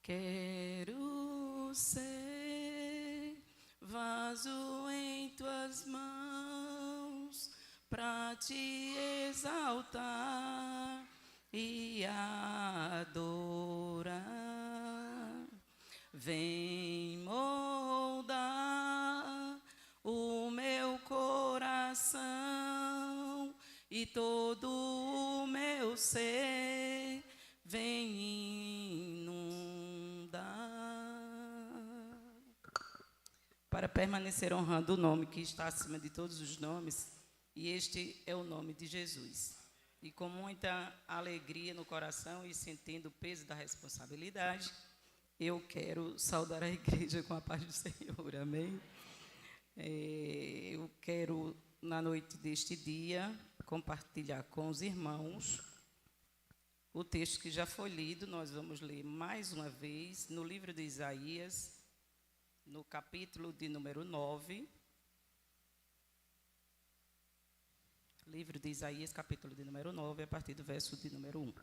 Quero ser vaso em tuas mãos para te exaltar e adorar. Vem moldar o meu coração e todo o meu ser, vem inundar. Para permanecer honrando o nome que está acima de todos os nomes, e este é o nome de Jesus. E com muita alegria no coração e sentindo o peso da responsabilidade, eu quero saudar a igreja com a paz do Senhor, amém? Eu quero, na noite deste dia, compartilhar com os irmãos o texto que já foi lido. Nós vamos ler mais uma vez no livro de Isaías, no capítulo de número 9. Livro de Isaías, capítulo de número 9, a partir do verso de número 1.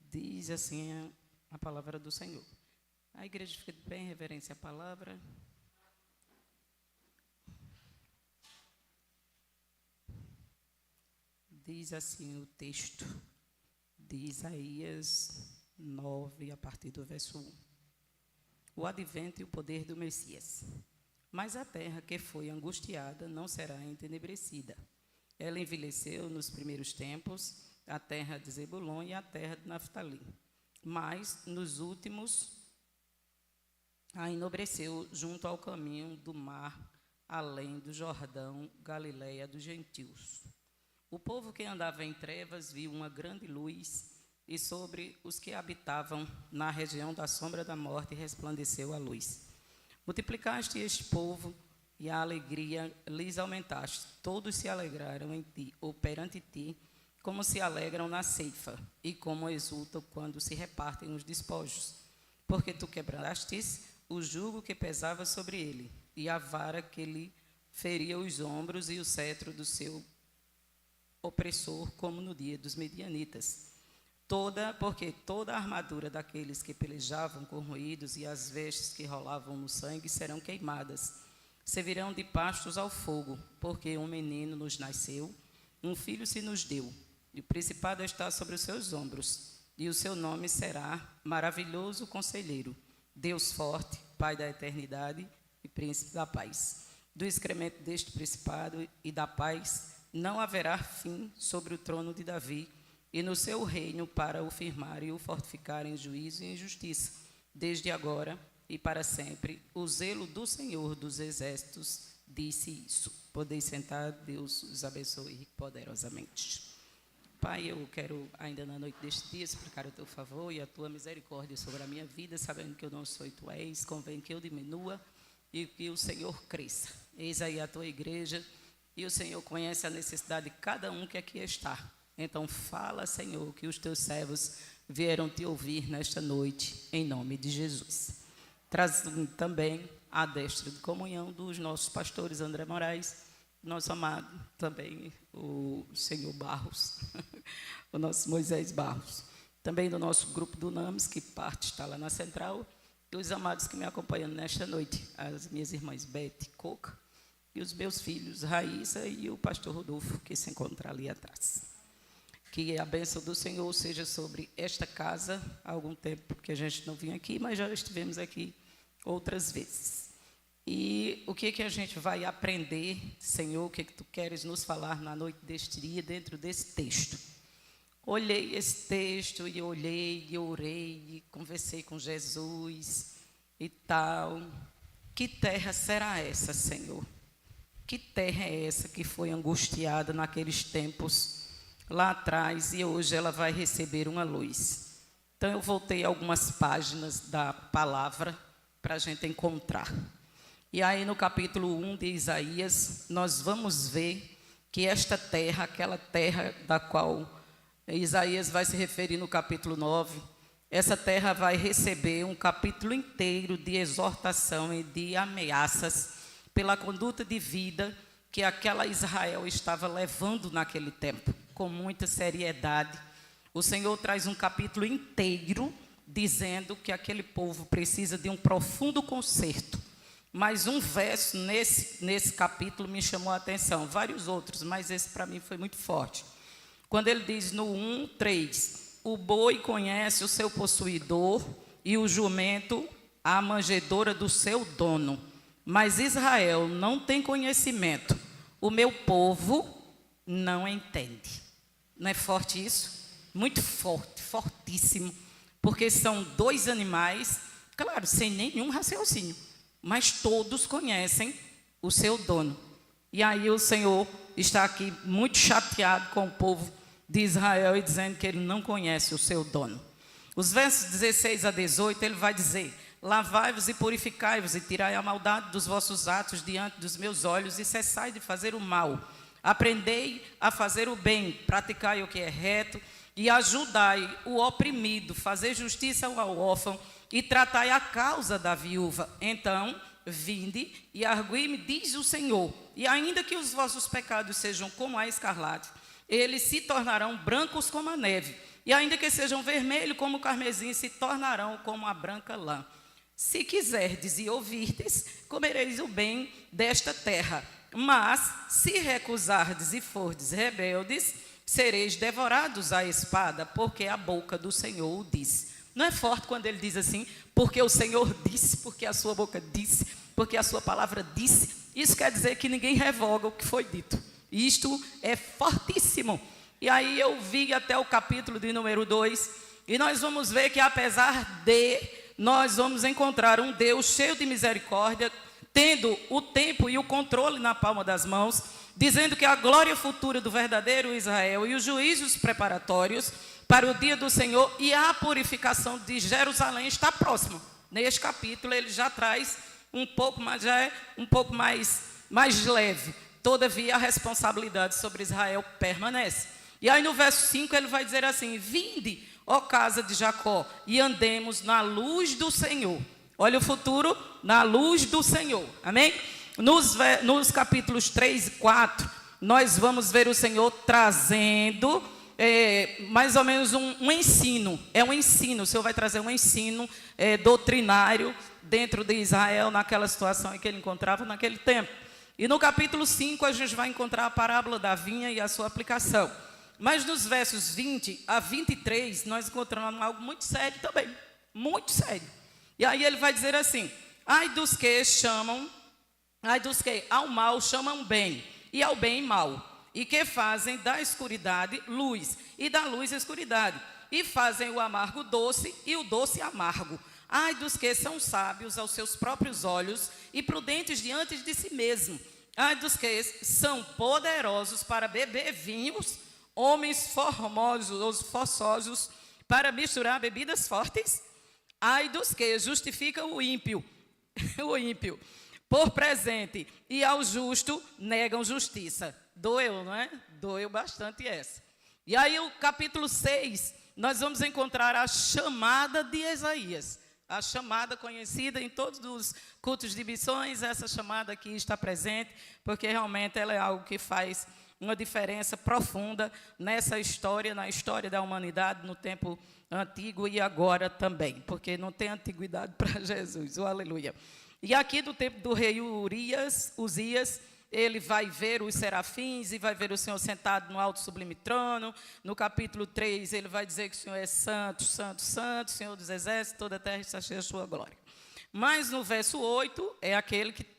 Diz assim a palavra do Senhor. A igreja fica de pé em reverência à palavra. Diz assim o texto de Isaías 9, a partir do verso 1. O advento e o poder do Messias. Mas a terra que foi angustiada não será entenebrecida. Ela envelheceu nos primeiros tempos, a terra de Zebulon e a terra de Naftali. Mas, nos últimos, a enobreceu junto ao caminho do mar, além do Jordão, Galileia dos gentios. O povo que andava em trevas viu uma grande luz, e sobre os que habitavam na região da sombra da morte resplandeceu a luz. Multiplicaste este povo, e a alegria lhes aumentaste. Todos se alegraram em ti, ou perante ti, como se alegram na ceifa, e como exultam quando se repartem os despojos. Porque tu quebrastes o jugo que pesava sobre ele, e a vara que lhe feria os ombros, e o cetro do seu opressor, como no dia dos medianitas. Porque toda a armadura daqueles que pelejavam corroídos, e as vestes que rolavam no sangue serão queimadas. Servirão de pastos ao fogo, porque um menino nos nasceu, um filho se nos deu, e o principado está sobre os seus ombros, e o seu nome será Maravilhoso Conselheiro, Deus Forte, Pai da Eternidade e Príncipe da Paz. Do excremento deste principado e da paz não haverá fim sobre o trono de Davi, e no seu reino para o firmar e o fortificar em juízo e em justiça, desde agora e para sempre. O zelo do Senhor dos Exércitos disse isso. Podeis sentar, Deus os abençoe poderosamente. Pai, eu quero ainda na noite deste dia explicar o teu favor e a tua misericórdia sobre a minha vida, sabendo que eu não sou e tu és, convém que eu diminua e que o Senhor cresça. Eis aí a tua igreja, e o Senhor conhece a necessidade de cada um que aqui está. Então fala, Senhor, que os teus servos vieram te ouvir nesta noite, em nome de Jesus. Traz também a destra de comunhão dos nossos pastores André Moraes, nosso amado também o Senhor Barros, o nosso Moisés Barros, também do nosso grupo do NAMS, que parte está lá na central, e os amados que me acompanham nesta noite, as minhas irmãs Beth, Coca, e os meus filhos Raíssa e o pastor Rodolfo, que se encontra ali atrás. Que a bênção do Senhor seja sobre esta casa. Há algum tempo que a gente não vinha aqui, mas já estivemos aqui outras vezes. E o que a gente vai aprender, Senhor, o que tu queres nos falar na noite deste dia, dentro desse texto? Olhei esse texto e olhei e orei e conversei com Jesus e tal. Que terra será essa, Senhor? Que terra é essa que foi angustiada naqueles tempos lá atrás e hoje ela vai receber uma luz? Então eu voltei algumas páginas da palavra para a gente encontrar. E aí no capítulo 1 de Isaías, nós vamos ver que esta terra, aquela terra da qual Isaías vai se referir no capítulo 9. Essa terra vai receber um capítulo inteiro de exortação e de ameaças pela conduta de vida que aquela Israel estava levando naquele tempo, com muita seriedade. O Senhor traz um capítulo inteiro dizendo que aquele povo precisa de um profundo conserto. Mas um verso nesse capítulo me chamou a atenção, vários outros, mas esse para mim foi muito forte. Quando ele diz no 1:3, o boi conhece o seu possuidor e o jumento a manjedoura do seu dono. Mas Israel não tem conhecimento. O meu povo não entende. Não é forte isso? Muito forte, fortíssimo. Porque são dois animais, claro, sem nenhum raciocínio, mas todos conhecem o seu dono. E aí o Senhor está aqui muito chateado com o povo de Israel e dizendo que ele não conhece o seu dono. Os versos 16 a 18, ele vai dizer: lavai-vos e purificai-vos e tirai a maldade dos vossos atos diante dos meus olhos e cessai de fazer o mal. Aprendei a fazer o bem, praticai o que é reto e ajudai o oprimido, fazei justiça ao órfão e tratai a causa da viúva. Então, vinde e argui-me, diz o Senhor, e ainda que os vossos pecados sejam como a escarlate, eles se tornarão brancos como a neve, e ainda que sejam vermelhos como o carmesim, se tornarão como a branca lã. Se quiserdes e ouvirdes, comereis o bem desta terra. Mas, se recusardes e fordes rebeldes, sereis devorados à espada, porque a boca do Senhor o disse. Não é forte quando ele diz assim, porque o Senhor disse, porque a sua boca disse, porque a sua palavra disse. Isso quer dizer que ninguém revoga o que foi dito. Isto é fortíssimo. E aí eu vi até o capítulo de número 2, e nós vamos ver que apesar de, nós vamos encontrar um Deus cheio de misericórdia, tendo o tempo e o controle na palma das mãos, dizendo que a glória futura do verdadeiro Israel e os juízos preparatórios para o dia do Senhor e a purificação de Jerusalém está próximo. Neste capítulo ele já traz um pouco, mas já é um pouco mais leve. Todavia, a responsabilidade sobre Israel permanece. E aí no verso 5 ele vai dizer assim: vinde, ó casa de Jacó, e andemos na luz do Senhor. Olha o futuro, na luz do Senhor. Amém? Nos capítulos 3 e 4, nós vamos ver o Senhor trazendo mais ou menos um ensino. É um ensino, o Senhor vai trazer um ensino doutrinário dentro de Israel, naquela situação em que ele encontrava naquele tempo. E no capítulo 5 a gente vai encontrar a parábola da vinha e a sua aplicação. Mas nos versos 20 a 23, nós encontramos algo muito sério também. Muito sério. E aí ele vai dizer assim: ai dos que ao mal chamam bem, e ao bem mal, e que fazem da escuridade luz, e da luz escuridade, e fazem o amargo doce, e o doce amargo. Ai dos que são sábios aos seus próprios olhos e prudentes diante de si mesmo. Ai dos que são poderosos para beber vinhos, homens forçosos para misturar bebidas fortes. Ai dos que justificam o ímpio por presente e ao justo negam justiça. Doeu, não é? Doeu bastante essa. E aí o capítulo 6, nós vamos encontrar a chamada de Isaías. A chamada conhecida em todos os cultos de missões, essa chamada aqui está presente, porque realmente ela é algo que faz uma diferença profunda nessa história, na história da humanidade, no tempo antigo e agora também, porque não tem antiguidade para Jesus, aleluia. E aqui do tempo do rei Uzias, ele vai ver os serafins e vai ver o Senhor sentado no alto sublime trono. No capítulo 3, ele vai dizer que o Senhor é santo, santo, santo, Senhor dos exércitos, toda a terra está cheia de sua glória. Mas no verso 8, é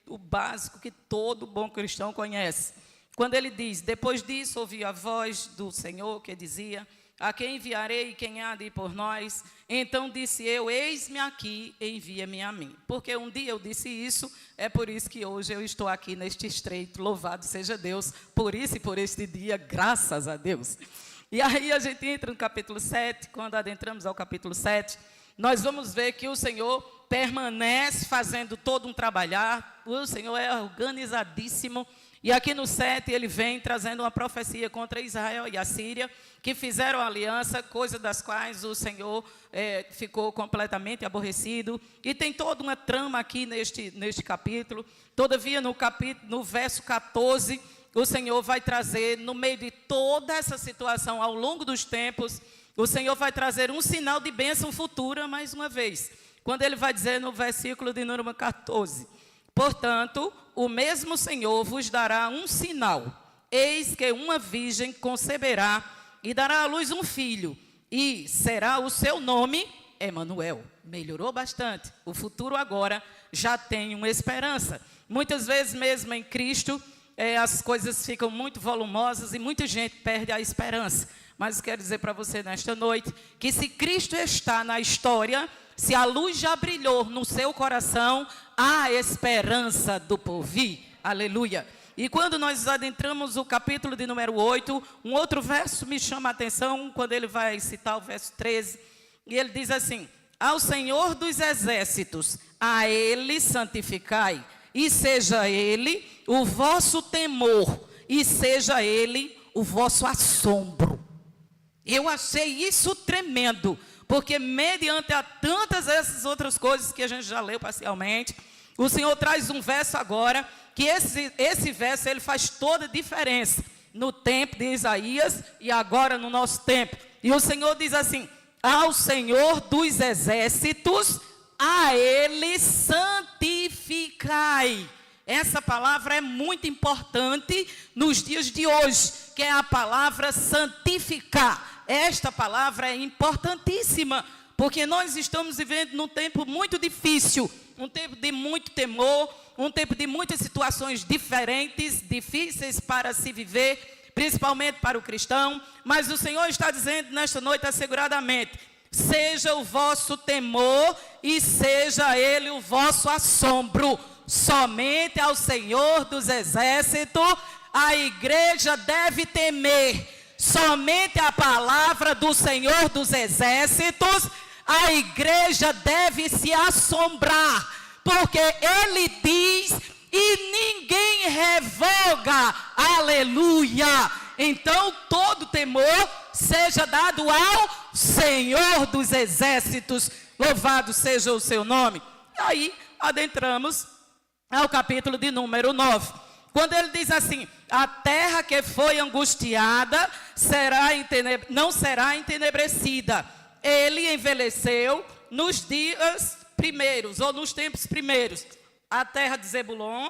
o básico que todo bom cristão conhece. Quando ele diz: depois disso ouvi a voz do Senhor que dizia: a quem enviarei e quem há de ir por nós? Então disse eu: eis-me aqui, envia-me a mim. Porque um dia eu disse isso, é por isso que hoje eu estou aqui neste estreito. Louvado seja Deus por isso e por este dia, graças a Deus. E aí a gente entra no capítulo 7, quando adentramos ao capítulo 7, nós vamos ver que o Senhor permanece fazendo todo um trabalhar. O Senhor é organizadíssimo E aqui no 7 ele vem trazendo uma profecia contra Israel e a Síria, que fizeram aliança, coisa das quais o Senhor ficou completamente aborrecido. E tem toda uma trama aqui neste capítulo. Todavia, no verso 14, o Senhor vai trazer, no meio de toda essa situação, ao longo dos tempos, o Senhor vai trazer um sinal de bênção futura, mais uma vez. Quando ele vai dizer no versículo de número 14, portanto, o mesmo Senhor vos dará um sinal. Eis que uma virgem conceberá e dará à luz um filho, e será o seu nome Emanuel. Melhorou bastante. O futuro agora já tem uma esperança. Muitas vezes mesmo em Cristo, as coisas ficam muito volumosas e muita gente perde a esperança. Mas quero dizer para você nesta noite, que se Cristo está na história, se a luz já brilhou no seu coração, há esperança do porvir. Aleluia. E quando nós adentramos o capítulo de número 8, um outro verso me chama a atenção, quando ele vai citar o verso 13, e ele diz assim: ao Senhor dos exércitos, a Ele santificai, e seja Ele o vosso temor, e seja Ele o vosso assombro. Eu achei isso tremendo, porque mediante a tantas essas outras coisas que a gente já leu parcialmente, o Senhor traz um verso agora, que esse verso ele faz toda a diferença no tempo de Isaías e agora no nosso tempo. E o Senhor diz assim: ao Senhor dos exércitos, a Ele santificai. Essa palavra é muito importante nos dias de hoje, que é a palavra santificar. Esta palavra é importantíssima, porque nós estamos vivendo num tempo muito difícil, um tempo de muito temor, um tempo de muitas situações diferentes, difíceis para se viver, principalmente para o cristão. Mas o Senhor está dizendo nesta noite asseguradamente: seja o vosso temor e seja Ele o vosso assombro. Somente ao Senhor dos exércitos a igreja deve temer. Somente a palavra do Senhor dos exércitos a igreja deve se assombrar, porque Ele diz e ninguém revoga. Aleluia! Então todo temor seja dado ao Senhor dos exércitos. Louvado seja o seu nome. E aí adentramos ao capítulo de número 9. Quando ele diz assim: a terra que foi angustiada não será entenebrecida. Ele envelheceu nos dias primeiros, ou nos tempos primeiros, a terra de Zebulon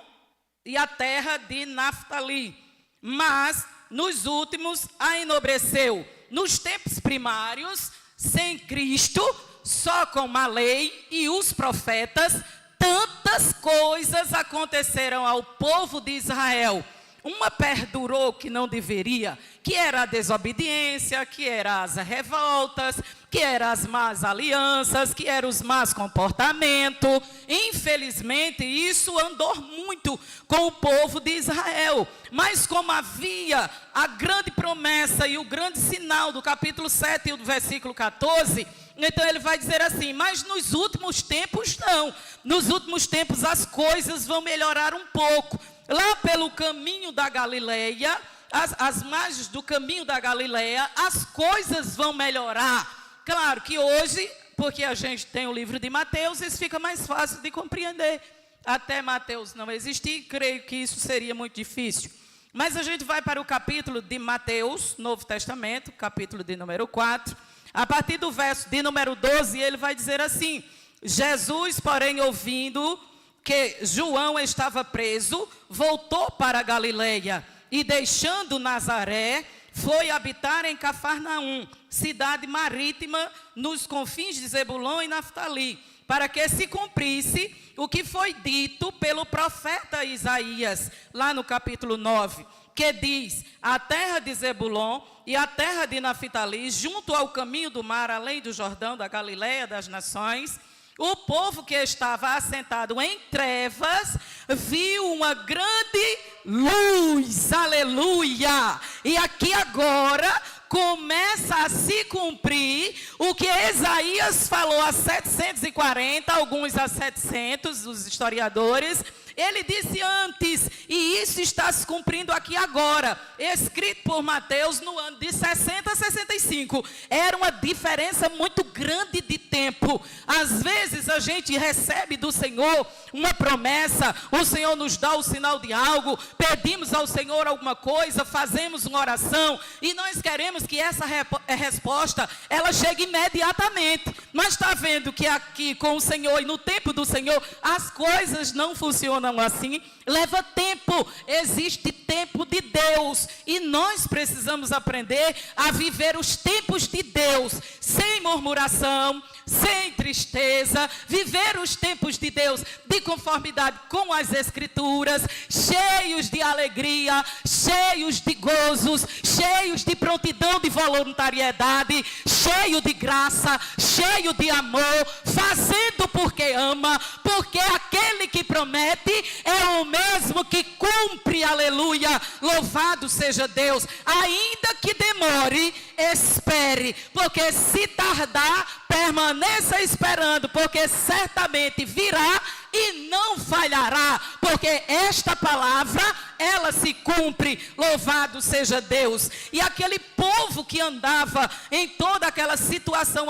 e a terra de Naftali. Mas nos últimos a enobreceu. Nos tempos primários, sem Cristo, só com a lei e os profetas, tantas coisas aconteceram ao povo de Israel. Uma perdurou que não deveria, que era a desobediência, que eram as revoltas, que eram as más alianças, que eram os más comportamentos. Infelizmente, isso andou muito com o povo de Israel. Mas como havia a grande promessa e o grande sinal do capítulo 7 e do versículo 14... então ele vai dizer assim: mas nos últimos tempos não. Nos últimos tempos as coisas vão melhorar um pouco. Lá pelo caminho da Galileia, as margens do caminho da Galileia, as coisas vão melhorar. Claro que hoje, porque a gente tem o livro de Mateus, isso fica mais fácil de compreender. Até Mateus não existir, creio que isso seria muito difícil. Mas a gente vai para o capítulo de Mateus, Novo Testamento, capítulo de número 4. A partir do verso de número 12, ele vai dizer assim: Jesus, porém, ouvindo que João estava preso, voltou para a Galileia e, deixando Nazaré, foi habitar em Cafarnaum, cidade marítima nos confins de Zebulon e Naftali, para que se cumprisse o que foi dito pelo profeta Isaías, lá no capítulo 9, que diz: a terra de Zebulon e a terra de Naftali, junto ao caminho do mar, além do Jordão, da Galileia das nações, o povo que estava assentado em trevas viu uma grande luz. Aleluia! E aqui agora começa a se cumprir o que Isaías falou há 740, alguns há 700, os historiadores, Ele disse antes, e isso está se cumprindo aqui agora, escrito por Mateus no ano de 60 a 65. Era uma diferença muito grande de tempo. Às vezes a gente recebe do Senhor uma promessa, o Senhor nos dá o sinal de algo, pedimos ao Senhor alguma coisa, fazemos uma oração, e nós queremos que essa resposta, ela chegue imediatamente. Mas está vendo que aqui com o Senhor e no tempo do Senhor, as coisas não funcionam assim. Leva tempo, existe tempo de Deus, e nós precisamos aprender a viver os tempos de Deus, sem murmuração, sem tristeza, viver os tempos de Deus de conformidade com as Escrituras, cheios de alegria, cheios de gozos, cheios de prontidão de voluntariedade, cheio de graça, cheio de amor, fazendo porque ama, porque aquele que promete é o mesmo que cumpre, aleluia, louvado seja Deus. Ainda que demore, espere, porque se tardar, permaneça esperando, porque certamente virá e não falhará, porque esta palavra, ela se cumpre, louvado seja Deus. E aquele povo que andava em toda aquela situação,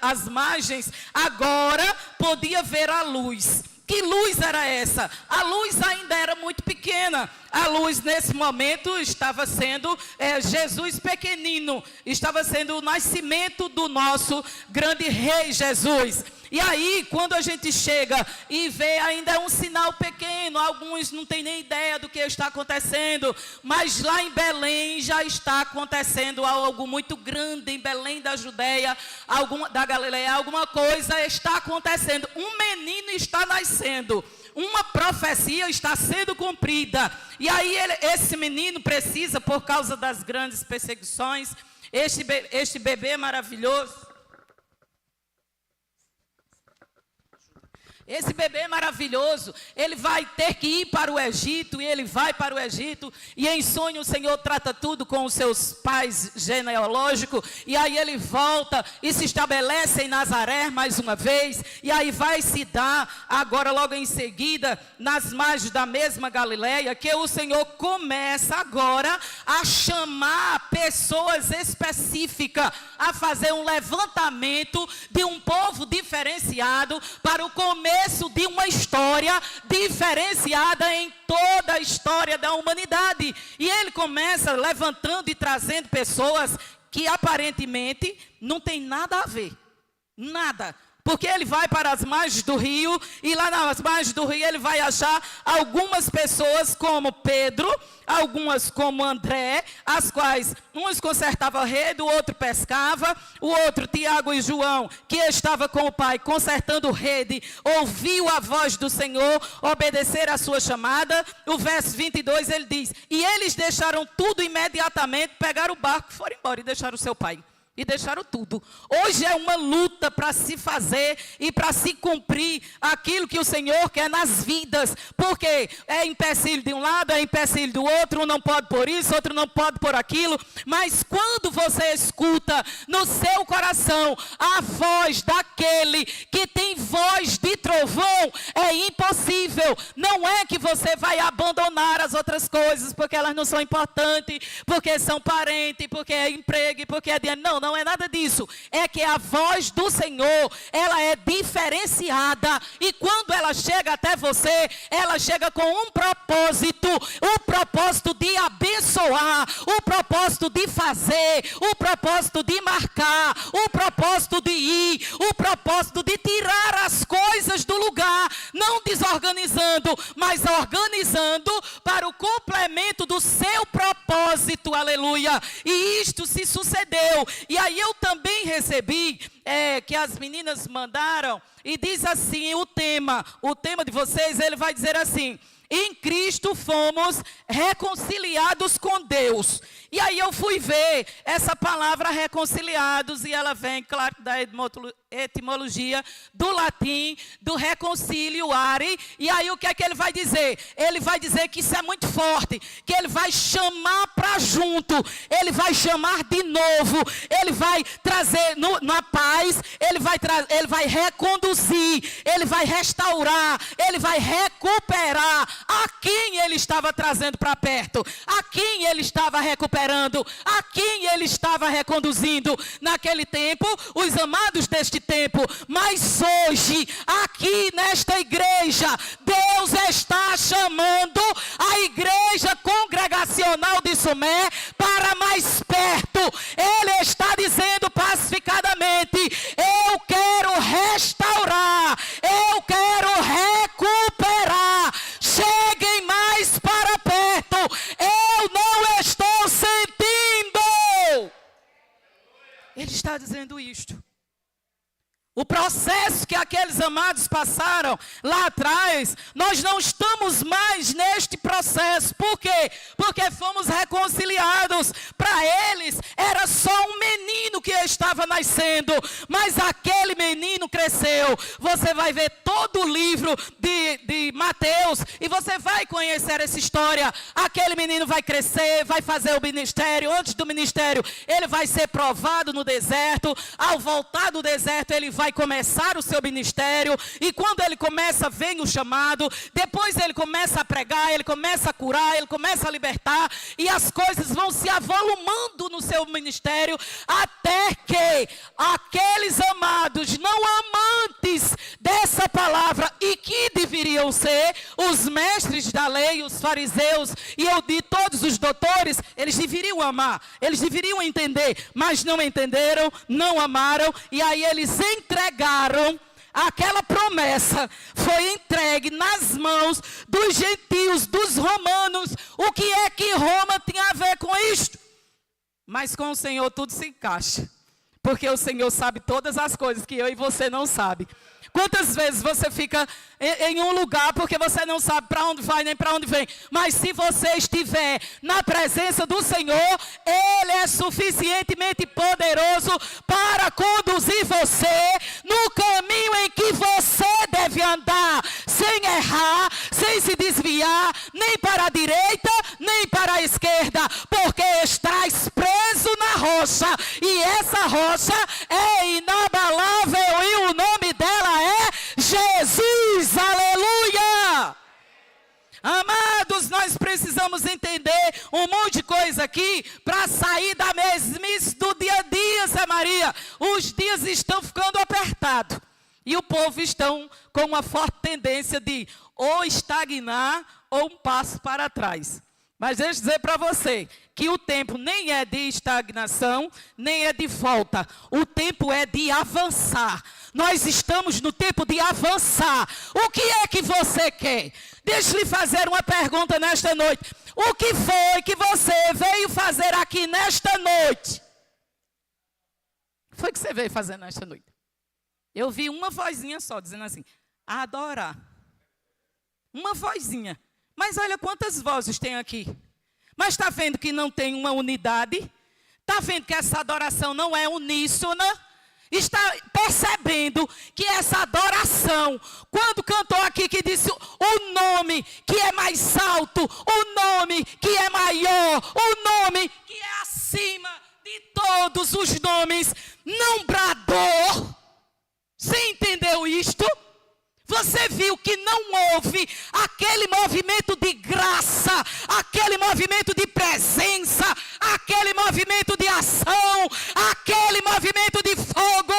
às margens, agora podia ver a luz. Que luz era essa? A luz ainda era muito pequena. A luz nesse momento estava sendo Jesus pequenino. Estava sendo o nascimento do nosso grande rei Jesus. E aí, quando a gente chega e vê, ainda é um sinal pequeno, alguns não têm nem ideia do que está acontecendo, mas lá em Belém já está acontecendo algo muito grande, em Belém da Judeia, da Galileia, alguma coisa está acontecendo, um menino está nascendo, uma profecia está sendo cumprida, e aí esse menino precisa, por causa das grandes perseguições, este bebê maravilhoso, esse bebê maravilhoso, ele vai ter que ir para o Egito, e ele vai para o Egito, e em sonho o Senhor trata tudo com os seus pais genealógicos, e aí ele volta e se estabelece em Nazaré mais uma vez, e aí vai se dar, agora logo em seguida, nas margens da mesma Galileia, que o Senhor começa agora a chamar pessoas específicas, a fazer um levantamento de um povo diferenciado, para o começo de uma história diferenciada em toda a história da humanidade. E ele começa levantando e trazendo pessoas que aparentemente não tem nada a ver, nada. Porque ele vai para as margens do rio, e lá nas margens do rio ele vai achar algumas pessoas como Pedro, algumas como André, as quais uns consertavam a rede, o outro pescava, o outro, Tiago e João, que estava com o pai consertando rede, ouviu a voz do Senhor, obedecer a sua chamada. O verso 22 ele diz, e eles deixaram tudo imediatamente, pegaram o barco, foram embora e deixaram o seu pai. E deixaram tudo. Hoje é uma luta para se fazer e para se cumprir aquilo que o Senhor quer nas vidas. Porque é empecilho de um lado, é empecilho do outro, um não pode por isso, outro não pode por aquilo. Mas quando você escuta no seu coração a voz daquele que tem voz de trovão, é impossível. Não é que você vai abandonar as outras coisas porque elas não são importantes, porque são parentes, porque é emprego, porque é dinheiro. Não é nada disso. É que a voz do Senhor, ela é diferenciada. E quando ela chega até você, ela chega com um propósito. O propósito de abençoar. O propósito de fazer. O propósito de marcar. O propósito de ir. O propósito de tirar as coisas do lugar. Não desorganizando, mas organizando para o complemento do seu propósito. Aleluia. E isto se sucedeu. E aí eu também recebi, que as meninas mandaram, e diz assim, o tema de vocês, ele vai dizer assim, em Cristo fomos reconciliados com Deus. E aí eu fui ver essa palavra reconciliados, e ela vem, claro, da etimologia do latim, do reconciliare. E aí o que é que ele vai dizer? Ele vai dizer que isso é muito forte, que ele vai chamar para junto, ele vai chamar de novo, ele vai trazer na paz, faz, ele vai reconduzir, ele vai restaurar, ele vai recuperar a quem ele estava trazendo para perto, a quem ele estava recuperando, a quem ele estava reconduzindo naquele tempo, os amados deste tempo. Mas hoje, aqui nesta igreja, Deus está chamando a igreja congregacional de Sumé para mais perto. Ele está dizendo pacificadamente: eu quero restaurar, eu quero recuperar. Cheguem mais para perto. Eu não estou sentindo. Ele está dizendo isto. O processo que aqueles amados passaram lá atrás, nós não estamos mais neste processo. Por quê? Porque fomos reconciliados. Para eles era só um menino que estava nascendo, mas aquele menino cresceu. Você vai ver todo o livro de Mateus e você vai conhecer essa história. Aquele menino vai crescer, vai fazer o ministério. Antes do ministério, ele vai ser provado no deserto. Ao voltar do deserto, ele vai começar o seu ministério, e quando ele começa, vem o chamado. Depois ele começa a pregar, ele começa a curar, ele começa a libertar, e as coisas vão se avolumando no seu ministério, até que aqueles amados, não amantes dessa palavra, e que deveriam ser os mestres da lei, os fariseus, e eu digo todos os doutores, eles deveriam amar, eles deveriam entender, mas não entenderam, não amaram, e aí eles entregaram aquela promessa, foi entregue nas mãos dos gentios, dos romanos. O que é que Roma tinha a ver com isto? Mas com o Senhor tudo se encaixa, porque o Senhor sabe todas as coisas que eu e você não sabe. Quantas vezes você fica em um lugar porque você não sabe para onde vai nem para onde vem, mas se você estiver na presença do Senhor, Ele é suficientemente poderoso para conduzir você no caminho em que você deve andar, sem errar, sem se desviar, nem para a direita, nem para a esquerda, porque estás preso na rocha, e essa rocha é inabalável, e o nome dela é Jesus. Aleluia! Amados, nós precisamos entender um monte de coisa aqui para sair da mesmice do dia a dia, Zé Maria. Os dias estão ficando apertados e o povo estão com uma forte tendência de ou estagnar ou um passo para trás. Mas deixa eu dizer para você que o tempo nem é de estagnação, nem é de volta. O tempo é de avançar. Nós estamos no tempo de avançar. O que é que você quer? Deixa eu lhe fazer uma pergunta nesta noite. O que foi que você veio fazer aqui nesta noite? O que foi que você veio fazer nesta noite? Eu vi uma vozinha só dizendo assim: adorar. Uma vozinha. Mas olha quantas vozes tem aqui. Mas está vendo que não tem uma unidade? Está vendo que essa adoração não é uníssona? Está percebendo que essa adoração, quando cantou aqui que disse o nome que é mais alto, o nome que é maior, o nome que é acima de todos os nomes, não bradou? Você entendeu isto? Você viu que não houve aquele movimento de graça, aquele movimento de presença, aquele movimento de ação, aquele movimento de fogo,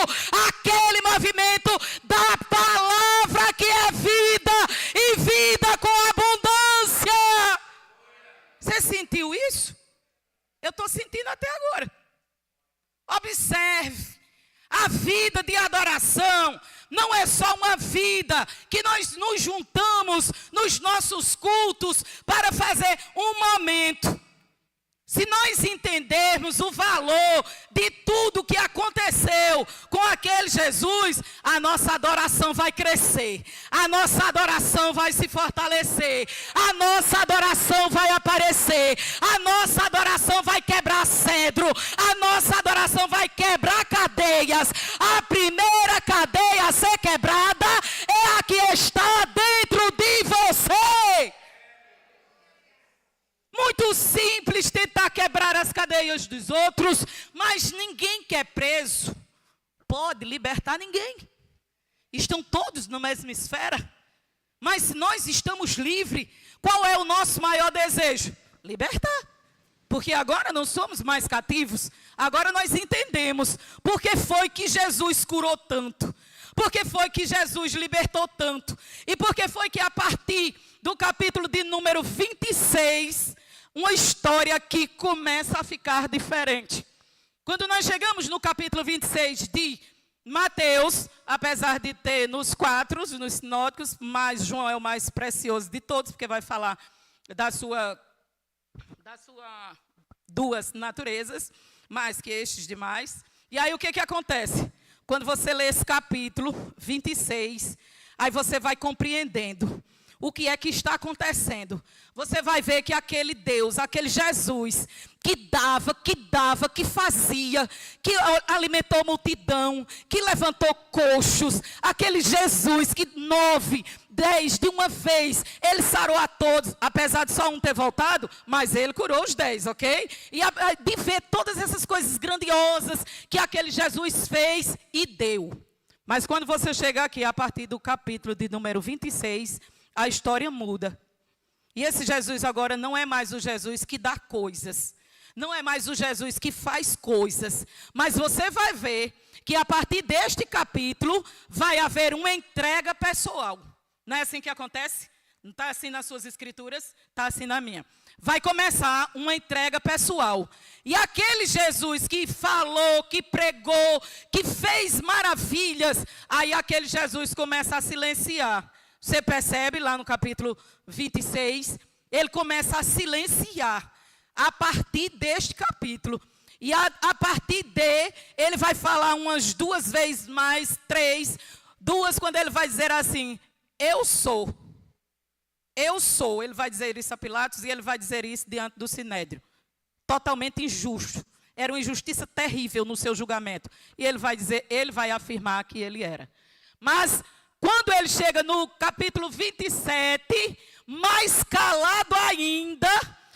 aquele movimento da palavra que é vida e vida com abundância. Você sentiu isso? Eu estou sentindo até agora. Observe, a vida de adoração não é só uma vida que nós nos juntamos nos nossos cultos para fazer um momento. Se nós entendermos o valor de tudo que aconteceu com aquele Jesus, a nossa adoração vai crescer, a nossa adoração vai se fortalecer, a nossa adoração vai aparecer, a nossa adoração vai quebrar cedro, a nossa adoração vai quebrar cadeias. A primeira cadeia a ser quebrada é a que está dentro de você. Muito simples tentar quebrar as cadeias dos outros, mas ninguém quer preso. pode libertar ninguém. Estão todos na mesma esfera. Mas se nós estamos livres, qual é o nosso maior desejo? Libertar. Porque agora não somos mais cativos. Agora nós entendemos por que foi que Jesus curou tanto. Por que foi que Jesus libertou tanto. E por que foi que a partir do capítulo de número 26, uma história aqui começa a ficar diferente. Quando nós chegamos no capítulo 26 de Mateus, apesar de ter nos 4, nos sinóticos, mas João é o mais precioso de todos, porque vai falar da sua duas naturezas, mais que estes demais. E aí o que acontece? Quando você lê esse capítulo 26, aí você vai compreendendo o que é que está acontecendo. Você vai ver que aquele Deus, aquele Jesus, que dava, que fazia, que alimentou multidão, que levantou coxos, aquele Jesus que 9, 10, de uma vez, ele sarou a todos, apesar de só um ter voltado, mas ele curou os 10, ok? E de ver todas essas coisas grandiosas que aquele Jesus fez e deu. Mas quando você chegar aqui, a partir do capítulo de número 26, a história muda. E esse Jesus agora não é mais o Jesus que dá coisas. Não é mais o Jesus que faz coisas. Mas você vai ver que a partir deste capítulo vai haver uma entrega pessoal. Não é assim que acontece? Não está assim nas suas escrituras? Está assim na minha. Vai começar uma entrega pessoal. E aquele Jesus que falou, que pregou, que fez maravilhas, aí aquele Jesus começa a silenciar. Você percebe lá no capítulo 26, ele começa a silenciar a partir deste capítulo. E a partir ele vai falar umas 2 vezes mais, 3, 2 quando ele vai dizer assim, eu sou. Eu sou. Ele vai dizer isso a Pilatos e ele vai dizer isso diante do Sinédrio. Totalmente injusto. Era uma injustiça terrível no seu julgamento. E ele vai dizer, ele vai afirmar que ele era. Mas quando ele chega no capítulo 27, mais calado ainda,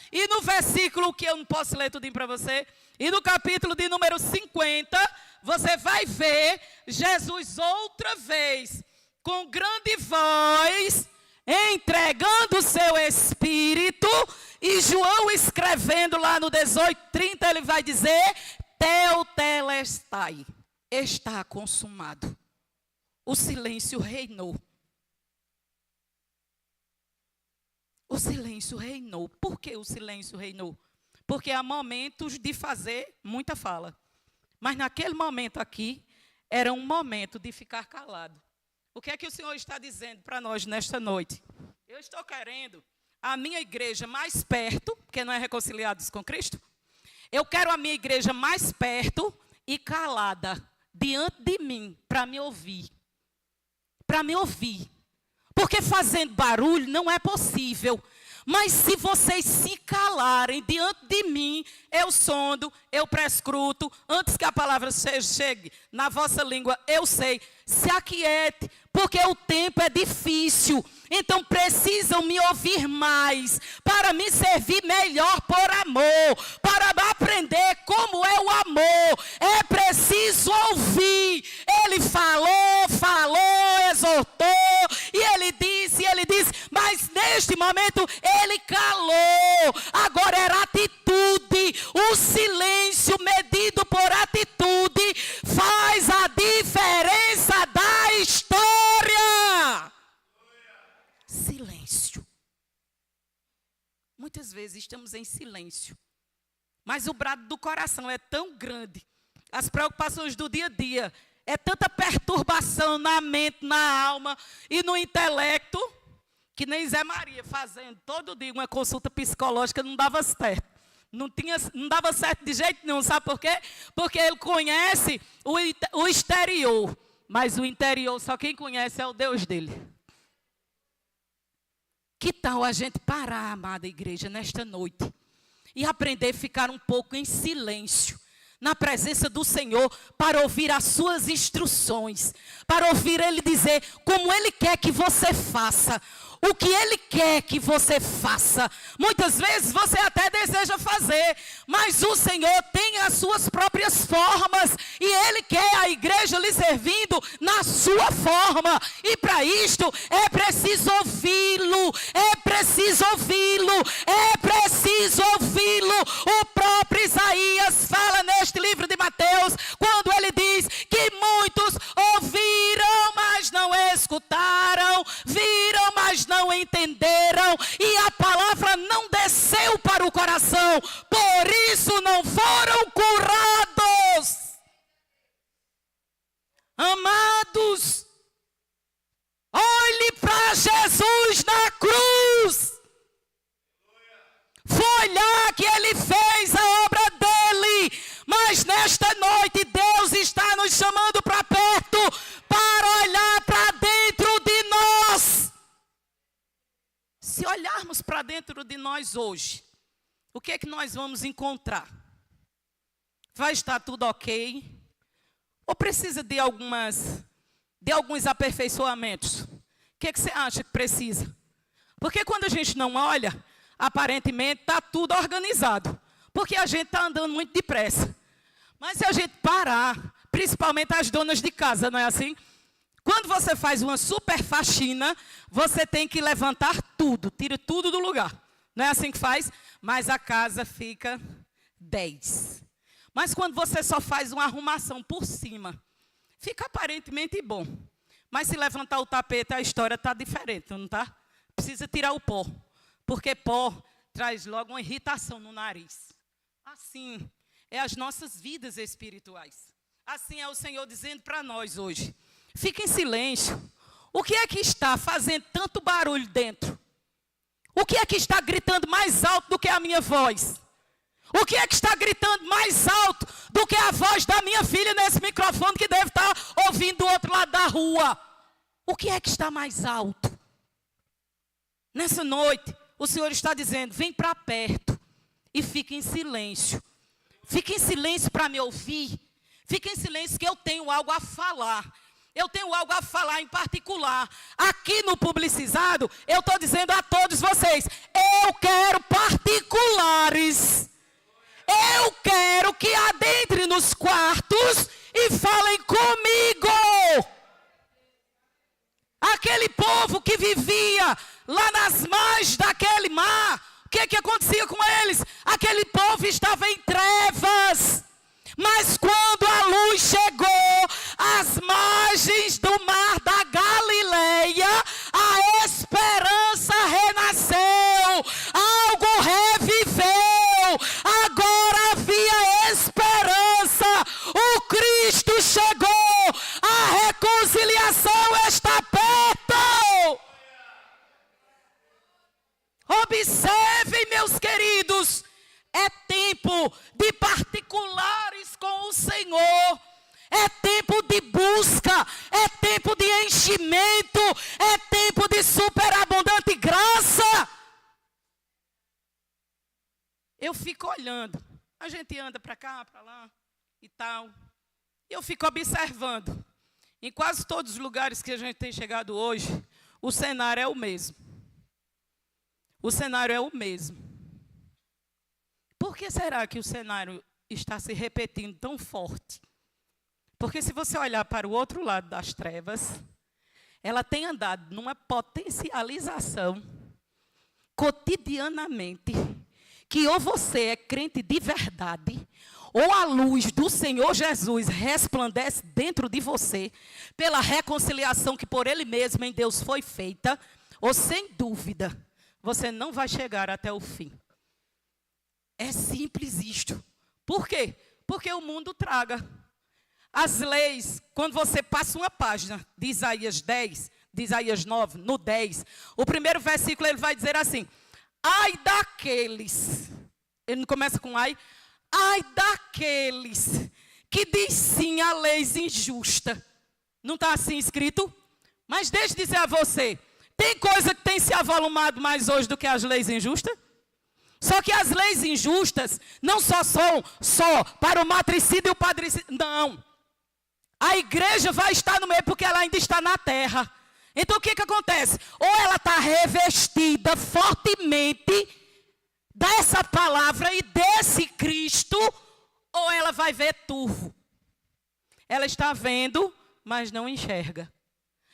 e no versículo que eu não posso ler tudinho para você, e no capítulo de número 50, você vai ver Jesus outra vez, com grande voz, entregando o seu espírito, e João escrevendo lá no 18:30, ele vai dizer, Tetelestai, está consumado. O silêncio reinou. O silêncio reinou. Por que o silêncio reinou? Porque há momentos de fazer muita fala. Mas naquele momento aqui, era um momento de ficar calado. O que é que o Senhor está dizendo para nós nesta noite? Eu estou querendo a minha igreja mais perto, porque não é reconciliados com Cristo. Eu quero a minha igreja mais perto e calada, diante de mim, para me ouvir. Para me ouvir. Porque fazendo barulho não é possível. Mas se vocês se calarem diante de mim, eu sondo, eu prescruto, antes que a palavra chegue na vossa língua, eu sei, se aquiete, porque o tempo é difícil. Então precisam me ouvir mais, para me servir melhor por amor, para aprender como é o amor. É preciso ouvir. Ele falou, exortou, e ele disse, mas neste momento ele calou. Agora era atitude. O silêncio medido por atitude faz a diferença da história. Silêncio. Muitas vezes estamos em silêncio, mas o brado do coração é tão grande, as preocupações do dia a dia, é tanta perturbação na mente, na alma e no intelecto, que nem Zé Maria fazendo todo dia uma consulta psicológica não dava certo. Não dava certo de jeito nenhum, sabe por quê? Porque ele conhece o exterior, mas o interior só quem conhece é o Deus dele. Que tal a gente parar, amada igreja, nesta noite e aprender a ficar um pouco em silêncio, na presença do Senhor, para ouvir as suas instruções, para ouvir Ele dizer como Ele quer que você faça, o que Ele quer que você faça. Muitas vezes você até deseja fazer, mas o Senhor tem as suas próprias formas, e Ele quer a igreja lhe servindo na sua forma. E para isto é preciso ouvi-lo, é preciso ouvi-lo, é preciso ouvi-lo. O próprio Isaías fala neste livro de Mateus, quando ele diz que muitos ouviram, mas não escutaram, viram, mas não entenderam, e a palavra não desceu para o coração, por isso não foram curados. Amados, olhe para Jesus na cruz. Foi lá que Ele fez a obra dele, mas nesta noite Deus está nos chamando para perto, para olhar para dentro de nós. Se olharmos para dentro de nós hoje, o que é que nós vamos encontrar? Vai estar tudo ok? Ou precisa de alguns aperfeiçoamentos? O que é que você acha que precisa? Porque quando a gente não olha, aparentemente está tudo organizado, porque a gente está andando muito depressa. Mas se a gente parar, principalmente as donas de casa, não é assim? Quando você faz uma super faxina, você tem que levantar tudo, tira tudo do lugar. Não é assim que faz? Mas a casa fica 10. Mas quando você só faz uma arrumação por cima, fica aparentemente bom. Mas se levantar o tapete, a história está diferente, não está? Precisa tirar o pó, porque pó traz logo uma irritação no nariz. Assim é as nossas vidas espirituais. Assim é o Senhor dizendo para nós hoje. Fique em silêncio. O que é que está fazendo tanto barulho dentro? O que é que está gritando mais alto do que a minha voz? O que é que está gritando mais alto do que a voz da minha filha nesse microfone que deve estar ouvindo do outro lado da rua? O que é que está mais alto? Nessa noite, o Senhor está dizendo, vem para perto e fique em silêncio. Fique em silêncio para me ouvir. Fique em silêncio que eu tenho algo a falar. Eu tenho algo a falar em particular. Aqui no Publicizado, eu estou dizendo a todos vocês, eu quero particulares. Eu quero que adentrem nos quartos e falem comigo. Aquele povo que vivia lá nas margens daquele mar, o que acontecia com eles? Aquele povo estava em trevas. Mas quando a luz chegou às margens do mar da Galileia, a esperança renasceu, algo reviveu, agora havia esperança, o Cristo chegou, a reconciliação está perto. Observem, meus queridos, é tempo de particulares com o Senhor. É tempo de busca. É tempo de enchimento. É tempo de superabundante graça. Eu fico olhando. A gente anda para cá, para lá e tal. E eu fico observando. Em quase todos os lugares que a gente tem chegado hoje, o cenário é o mesmo. O cenário é o mesmo. Por que será que o cenário está se repetindo tão forte? Porque se você olhar para o outro lado das trevas, ela tem andado numa potencialização cotidianamente, que ou você é crente de verdade, ou a luz do Senhor Jesus resplandece dentro de você, pela reconciliação que por Ele mesmo em Deus foi feita, ou sem dúvida, você não vai chegar até o fim. É simples isto. Por quê? Porque o mundo traga. As leis, quando você passa uma página de Isaías 10, de Isaías 9, no 10, o primeiro versículo ele vai dizer assim, ai daqueles, ele não começa com ai daqueles que diz sim a leis injusta. Não está assim escrito? Mas deixa eu dizer a você, tem coisa que tem se avolumado mais hoje do que as leis injustas? Só que as leis injustas não são só para o matricídio e o padricídio. Não. A igreja vai estar no meio porque ela ainda está na terra. Então o que acontece? Ou ela está revestida fortemente dessa palavra e desse Cristo, ou ela vai ver turvo. Ela está vendo, mas não enxerga.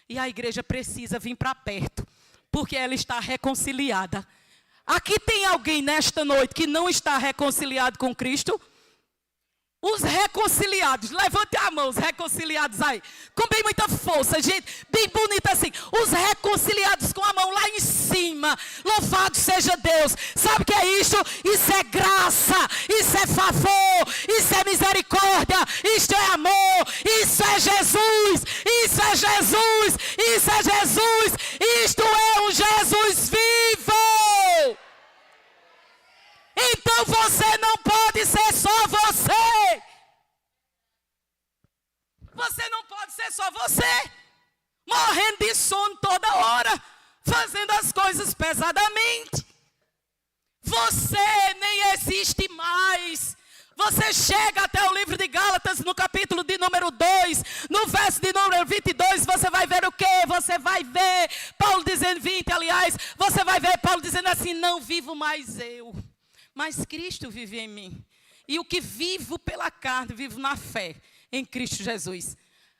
E a igreja precisa vir para perto, porque ela está reconciliada. Aqui tem alguém nesta noite que não está reconciliado com Cristo? Os reconciliados, levante a mão, os reconciliados aí, com bem muita força, gente, bem bonita assim, os reconciliados com a mão lá em cima, louvado seja Deus. Sabe o que é isso? Isso é graça, isso é favor, isso é misericórdia, isso é amor, isso é Jesus, isso é Jesus, isso é Jesus, isto é um Jesus vivo. Então você não pode ser só você. Você não pode ser só você. Morrendo de sono toda hora. Fazendo as coisas pesadamente. Você nem existe mais. Você chega até o livro de Gálatas, no capítulo de número 2, no verso de número 22, você vai ver o quê? Você vai ver Paulo dizendo, 20, aliás, você vai ver Paulo dizendo assim, não vivo mais eu, mas Cristo vive em mim. E o que vivo pela carne, vivo na fé em Cristo Jesus.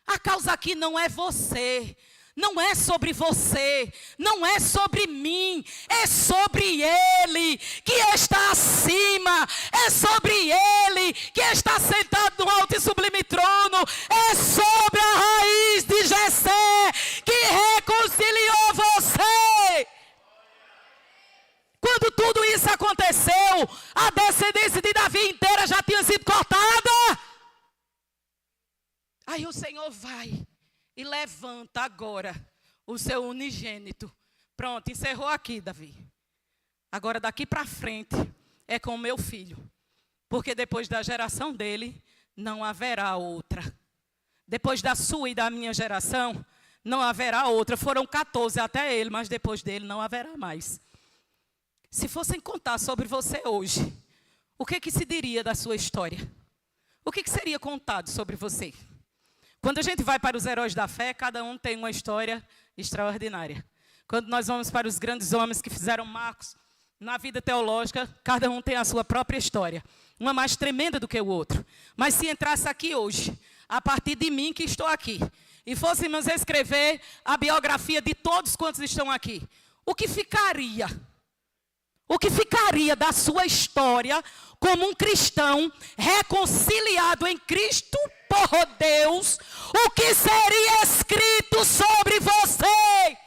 A causa aqui não é você, não é sobre você, não é sobre mim, é sobre Ele que está acima, é sobre Ele que está sentado no alto e sublime trono, é sobre a raiz de Jessé que reconciliou você. Quando tudo isso aconteceu, a descendência de Davi inteira já tinha sido cortada. Aí o Senhor vai e levanta agora o seu unigênito. Pronto, encerrou aqui, Davi. Agora daqui para frente é com o meu filho. Porque depois da geração dele não haverá outra. Depois da sua e da minha geração não haverá outra. Foram 14 até ele, mas depois dele não haverá mais. Se fossem contar sobre você hoje, o que se diria da sua história? O que seria contado sobre você? Quando a gente vai para os heróis da fé, cada um tem uma história extraordinária. Quando nós vamos para os grandes homens que fizeram marcos na vida teológica, cada um tem a sua própria história. Uma mais tremenda do que o outro. Mas se entrasse aqui hoje, a partir de mim que estou aqui, e fôssemos escrever a biografia de todos quantos estão aqui, o que ficaria? O que ficaria da sua história como um cristão reconciliado em Cristo por Deus? O que seria escrito sobre você?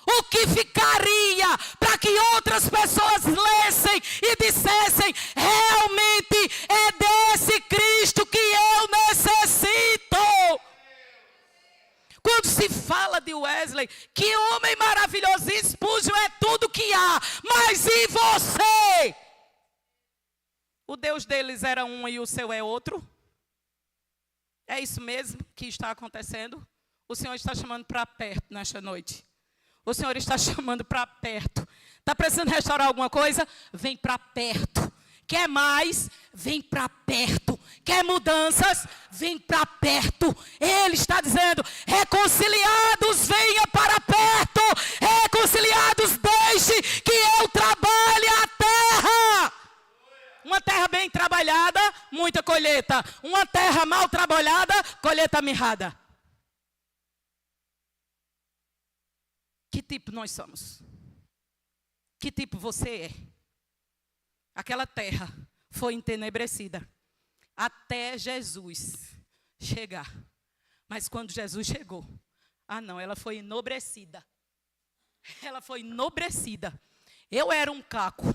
O que ficaria para que outras pessoas lessem e dissessem, realmente é desse Cristo que eu necessito? Quando se fala de Wesley, que homem maravilhoso, Spurgeon é tudo que há, mas e você? O Deus deles era um e o seu é outro? É isso mesmo que está acontecendo? O Senhor está chamando para perto nesta noite. O Senhor está chamando para perto. Está precisando restaurar alguma coisa? Vem para perto. Quer mais? Vem para perto. Quer mudanças? Vem para perto. Ele está dizendo, reconciliados, venha para perto. Reconciliados, deixe que eu trabalhe a terra. Uma terra bem trabalhada, muita colheita. Uma terra mal trabalhada, colheita mirrada. Que tipo nós somos? Que tipo você é? Aquela terra foi entenebrecida até Jesus chegar. Mas quando Jesus chegou, ela foi enobrecida. Ela foi enobrecida. Eu era um caco,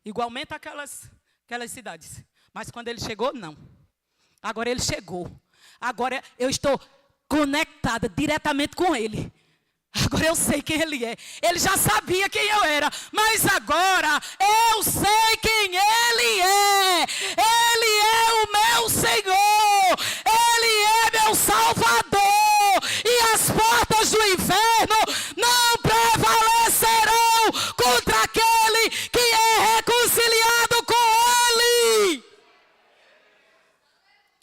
igualmente aquelas cidades. Mas quando ele chegou, não. Agora ele chegou. Agora eu estou conectada diretamente com ele. Agora eu sei quem ele é. Ele já sabia quem eu era. Mas agora eu sei quem ele é. Ele é o meu Senhor. Ele é meu Salvador. E as portas do inferno não prevalecerão contra aquele que é reconciliado com ele.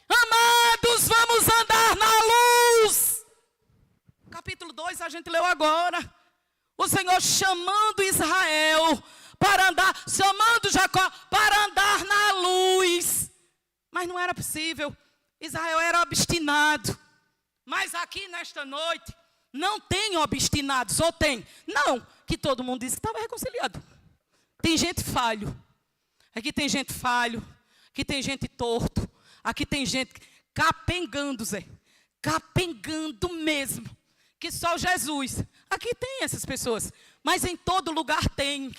Amados, vamos andar na luz. Capítulo 2 a gente leu agora. O Senhor chamando Israel para andar, chamando Jacó para andar na luz. Mas não era possível. Israel era obstinado. Mas aqui nesta noite, não tem obstinados, ou tem? Não, que todo mundo disse que estava reconciliado. Tem gente falho. Aqui tem gente falho. Aqui tem gente torto. Aqui tem gente capengando, Zé. Capengando mesmo. Que só Jesus. Aqui tem essas pessoas. Mas em todo lugar tem.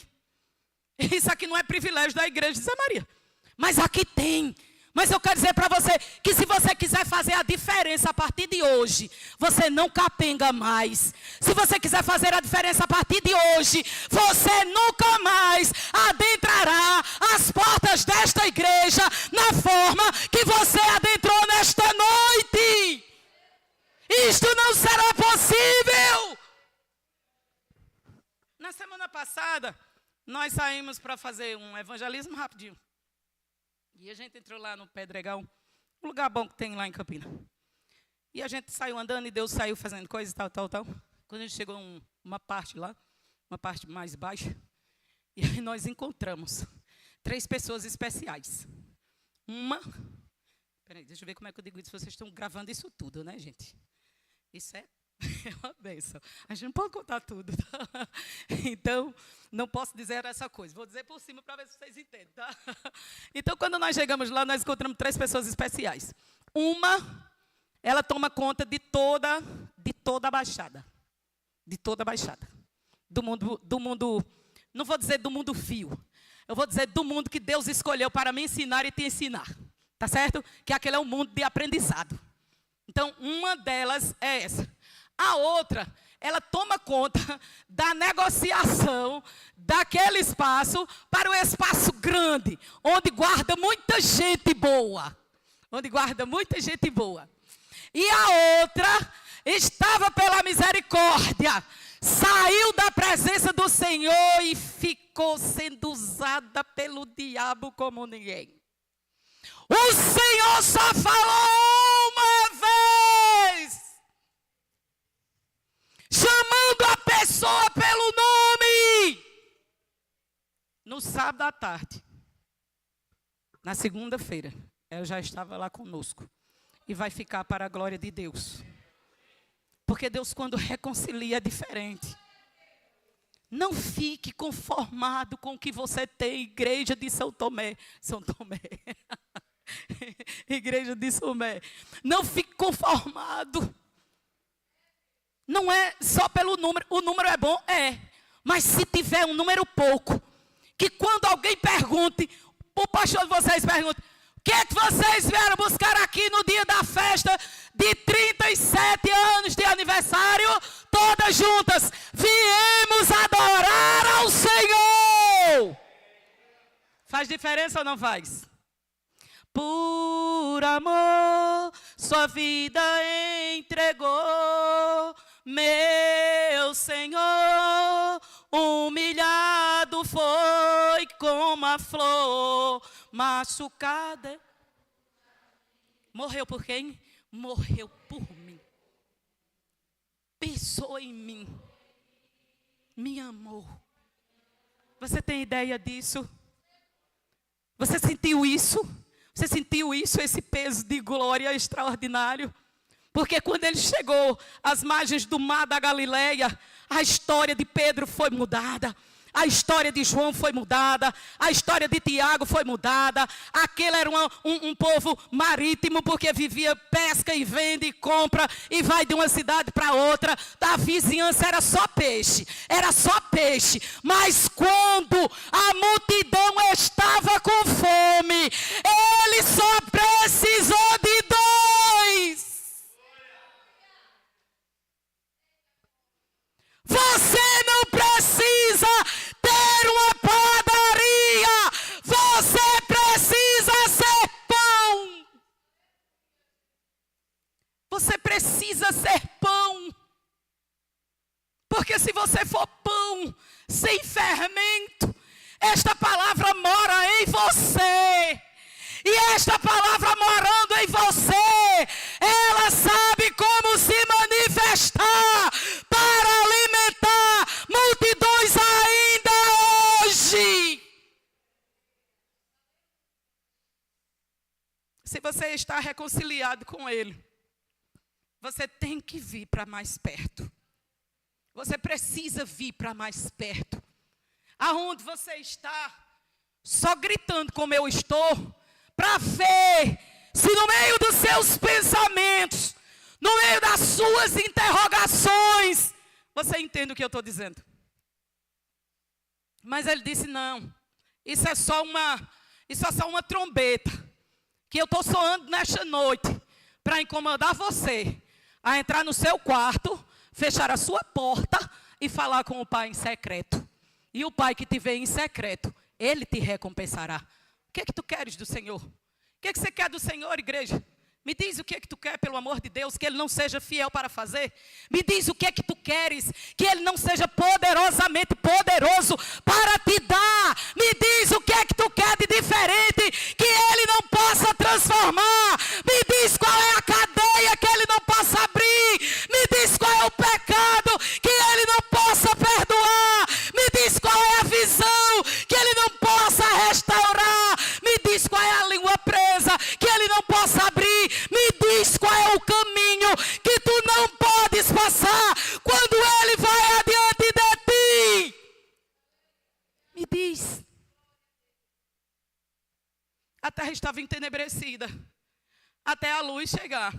Isso aqui não é privilégio da igreja de Zé Maria. Mas aqui tem. Mas eu quero dizer para você que se você quiser fazer a diferença a partir de hoje, você não capenga mais. Se você quiser fazer a diferença a partir de hoje, você nunca mais adentrará as portas desta igreja na forma que você adentrou nesta noite. Isto não será possível. Na semana passada, nós saímos para fazer um evangelismo rapidinho. E a gente entrou lá no Pedregal, um lugar bom que tem lá em Campina. E a gente saiu andando e Deus saiu fazendo coisas, tal. Quando a gente chegou uma parte lá, uma parte mais baixa, e aí nós encontramos 3 pessoas especiais. Peraí, deixa eu ver como é que eu digo isso, vocês estão gravando isso tudo, né, gente? Isso é uma bênção. A gente não pode contar tudo, tá? Então, não posso dizer essa coisa. Vou dizer por cima para ver se vocês entendem, tá? Então, quando nós chegamos lá, nós encontramos 3 pessoas especiais. Ela toma conta de toda a Baixada. De toda a Baixada. Do mundo, não vou dizer do mundo fio. Eu vou dizer do mundo que Deus escolheu para me ensinar e te ensinar. Tá certo? Que aquele é um mundo de aprendizado. Então, uma delas é essa. A outra, ela toma conta da negociação daquele espaço para o espaço grande, onde guarda muita gente boa. Onde guarda muita gente boa. E a outra estava pela misericórdia, saiu da presença do Senhor e ficou sendo usada pelo diabo como ninguém. O Senhor só falou uma vez, chamando a pessoa pelo nome. No sábado à tarde, na segunda-feira, ela já estava lá conosco. E vai ficar para a glória de Deus. Porque Deus, quando reconcilia, é diferente. Não fique conformado com o que você tem, igreja de São Tomé. São Tomé. Igreja de São Tomé. Não fique conformado. Não é só pelo número. O número é bom? É. Mas se tiver um número pouco, que quando alguém pergunte, o pastor de vocês pergunta, o que é que vocês vieram buscar aqui no dia da festa de 37 anos de aniversário? Todas juntas, viemos adorar ao Senhor. Faz diferença ou não faz? Por amor, sua vida entregou, meu Senhor, humilhado foi como a flor, machucada. Morreu por quem? Morreu por mim. Pensou em mim. Me amou. Você tem ideia disso? Você sentiu isso? Você sentiu isso, esse peso de glória extraordinário? Porque quando ele chegou às margens do mar da Galileia, a história de Pedro foi mudada. A história de João foi mudada, a história de Tiago foi mudada. Aquele era um povo marítimo, porque vivia pesca e vende e compra e vai de uma cidade para outra. Da vizinhança era só peixe, Mas quando a multidão estava com fome, ele só precisou de 2. Você não precisa ter uma padaria. Você precisa ser pão. Você precisa ser pão. Porque se você for pão sem fermento, esta palavra mora em você. E esta palavra morando em você, ela sabe como se manifestar para alimentar multidões você está reconciliado com Ele, você tem que vir para mais perto. Você precisa vir para mais perto. Aonde você está, só gritando como eu estou, para ver se no meio dos seus pensamentos, no meio das suas interrogações, você entende o que eu estou dizendo. Mas ele disse, não, isso é só uma trombeta, que eu estou soando nesta noite, para incomodar você, a entrar no seu quarto, fechar a sua porta e falar com o Pai em secreto. E o Pai que te vê em secreto, Ele te recompensará. O que é que tu queres do Senhor? O que é que você quer do Senhor, igreja? Me diz o que é que tu quer, pelo amor de Deus, que Ele não seja fiel para fazer. Me diz o que é que tu queres, que Ele não seja poderosamente poderoso para te dar. Me diz o que é que tu quer de diferente, que Ele não possa transformar. Me diz qual é a cadeia que Ele não possa abrir. Me diz qual é o pecado que Ele não possa perdoar. Me diz qual é a visão que Ele não possa restaurar. Me diz qual é a língua presa que Ele não possa abrir. Me diz qual é o caminho que tu não podes passar quando Ele vai adiante de ti. Me diz. A terra estava entenebrecida até a luz chegar.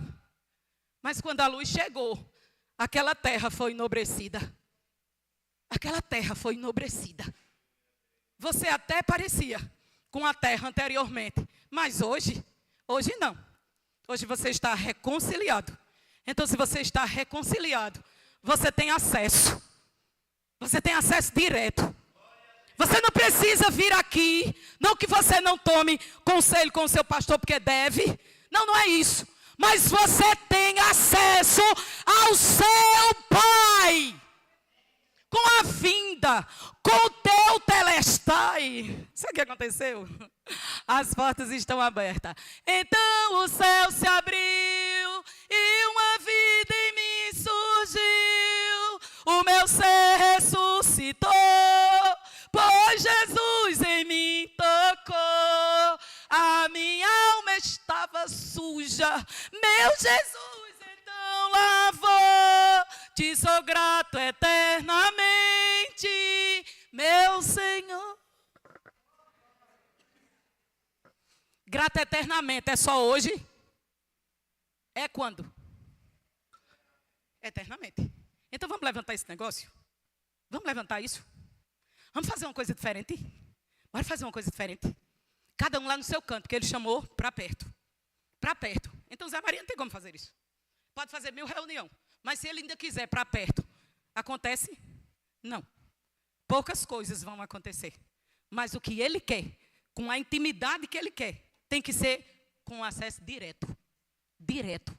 Mas quando a luz chegou, aquela terra foi enobrecida. Aquela terra foi enobrecida. Você até parecia com a terra anteriormente, mas hoje não. Hoje você está reconciliado. Então, se você está reconciliado, você tem acesso. Você tem acesso direto. Você não precisa vir aqui. Não que você não tome conselho com o seu pastor porque deve. Não é isso. Mas você tem acesso ao seu Pai. Com a vinda, com o teu telestai. Sabe o que aconteceu? As portas estão abertas. Então o céu se abriu e uma vida em mim surgiu. O meu ser ressuscitou, pois Jesus em mim tocou. A minha alma estava suja, meu Jesus então lavou. Te sou grato eternamente, meu Senhor. Grato eternamente, é só hoje? É quando? Eternamente. Então vamos levantar esse negócio? Vamos levantar isso? Vamos fazer uma coisa diferente? Bora fazer uma coisa diferente. Cada um lá no seu canto, que ele chamou para perto. Para perto. Então Zé Maria não tem como fazer isso. Pode fazer 1000 reuniões. Mas se ele ainda quiser para perto, acontece? Não. Poucas coisas vão acontecer. Mas o que ele quer, com a intimidade que ele quer, tem que ser com acesso direto. Direto.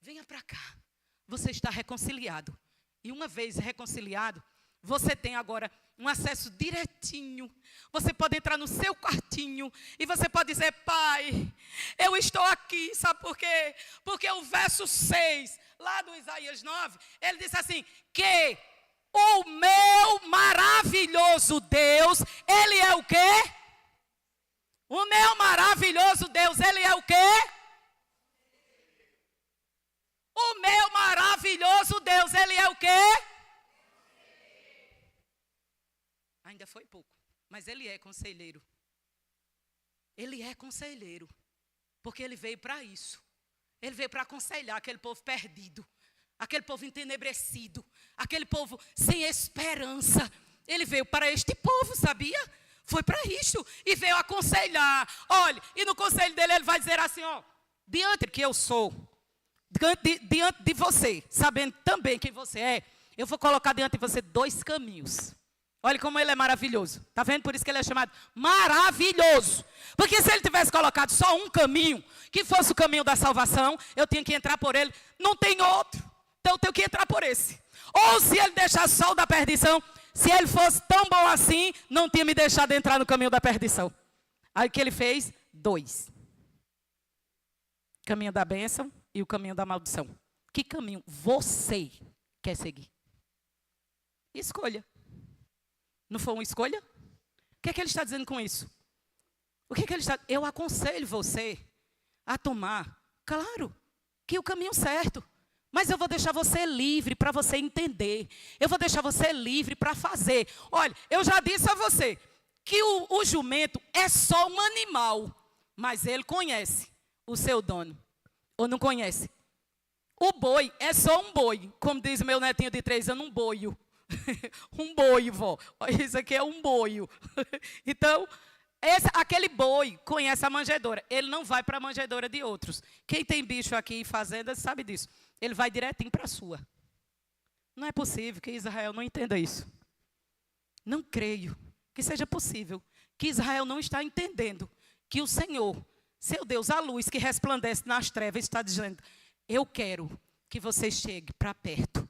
Venha para cá. Você está reconciliado. E uma vez reconciliado, você tem agora um acesso direitinho. Você pode entrar no seu quartinho e você pode dizer, Pai, eu estou aqui, sabe por quê? Porque o verso 6, lá do Isaías 9, ele diz assim, que o meu maravilhoso Deus, Ele é o quê? O meu maravilhoso Deus, Ele é o quê? O meu maravilhoso Deus, Ele é o quê? Ainda foi pouco, mas Ele é conselheiro. Ele é conselheiro, porque Ele veio para isso. Ele veio para aconselhar aquele povo perdido, aquele povo entenebrecido, aquele povo sem esperança. Ele veio para este povo, sabia? Foi para isso e veio aconselhar. Olha, e no conselho dele ele vai dizer assim, ó, diante que eu sou, diante de você, sabendo também quem você é, eu vou colocar diante de você 2 caminhos. Olha como ele é maravilhoso. Está vendo? Por isso que ele é chamado maravilhoso. Porque se ele tivesse colocado só um caminho, que fosse o caminho da salvação, eu tinha que entrar por ele. Não tem outro. Então eu tenho que entrar por esse. Ou se ele deixasse só o da perdição, se ele fosse tão bom assim, não tinha me deixado entrar no caminho da perdição. Aí o que ele fez? 2. Caminho da bênção e o caminho da maldição. Que caminho você quer seguir? Escolha. Não foi uma escolha? O que é que ele está dizendo com isso? O que é que ele está... Eu aconselho você a tomar? Claro, que o caminho certo. Mas eu vou deixar você livre para você entender. Eu vou deixar você livre para fazer. Olha, eu já disse a você que o jumento é só um animal, mas ele conhece o seu dono. Ou não conhece? O boi é só um boi. Como diz meu netinho de 3 anos, um boio. Um boio, vó. Isso aqui é um boio. Então, aquele boi conhece a manjedoura. Ele não vai para a manjedoura de outros. Quem tem bicho aqui em fazenda sabe disso. Ele vai direitinho para a sua. Não é possível que Israel não entenda isso. Não creio que seja possível que Israel não está entendendo que o Senhor, seu Deus, a luz que resplandece nas trevas, está dizendo: eu quero que você chegue para perto.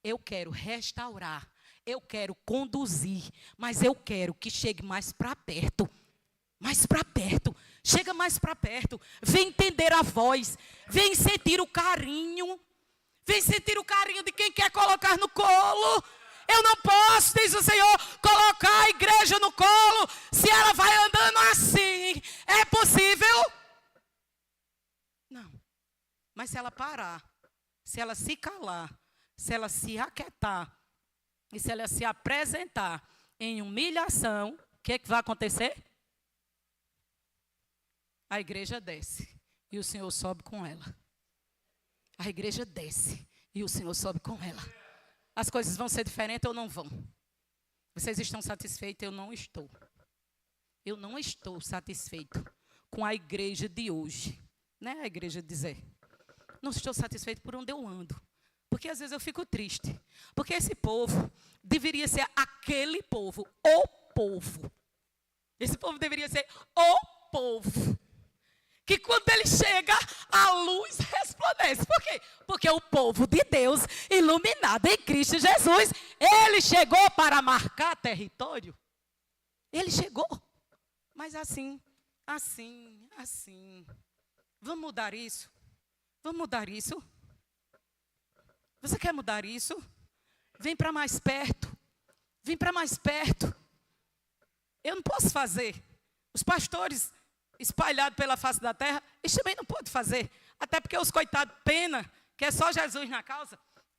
Eu quero restaurar. Eu quero conduzir. Mas eu quero que chegue mais para perto. Mais para perto. Chega mais para perto. Vem entender a voz. Vem sentir o carinho. Vem sentir o carinho de quem quer colocar no colo. Eu não posso, diz o Senhor, colocar a igreja no colo se ela vai andando assim. É possível? Não. Mas se ela parar, se ela se calar, se ela se aquietar e se ela se apresentar em humilhação, o que vai acontecer? A igreja desce e o Senhor sobe com ela. A igreja desce e o Senhor sobe com ela. As coisas vão ser diferentes ou não vão? Vocês estão satisfeitos? Eu não estou. Eu não estou satisfeito com a igreja de hoje. Não é a igreja dizer. Não estou satisfeito por onde eu ando. Porque às vezes eu fico triste. Porque esse povo deveria ser aquele povo. O povo. Esse povo deveria ser o povo. Que quando ele chega, a luz resplandece. Por quê? Porque o povo de Deus, iluminado em Cristo Jesus, ele chegou para marcar território. Ele chegou. Mas assim. Vamos mudar isso? Vamos mudar isso? Você quer mudar isso? Vem para mais perto. Vem para mais perto. Eu não posso fazer. Os pastores espalhados pela face da terra, eles também não podem fazer. Até porque os coitados, pena, que é só Jesus na causa,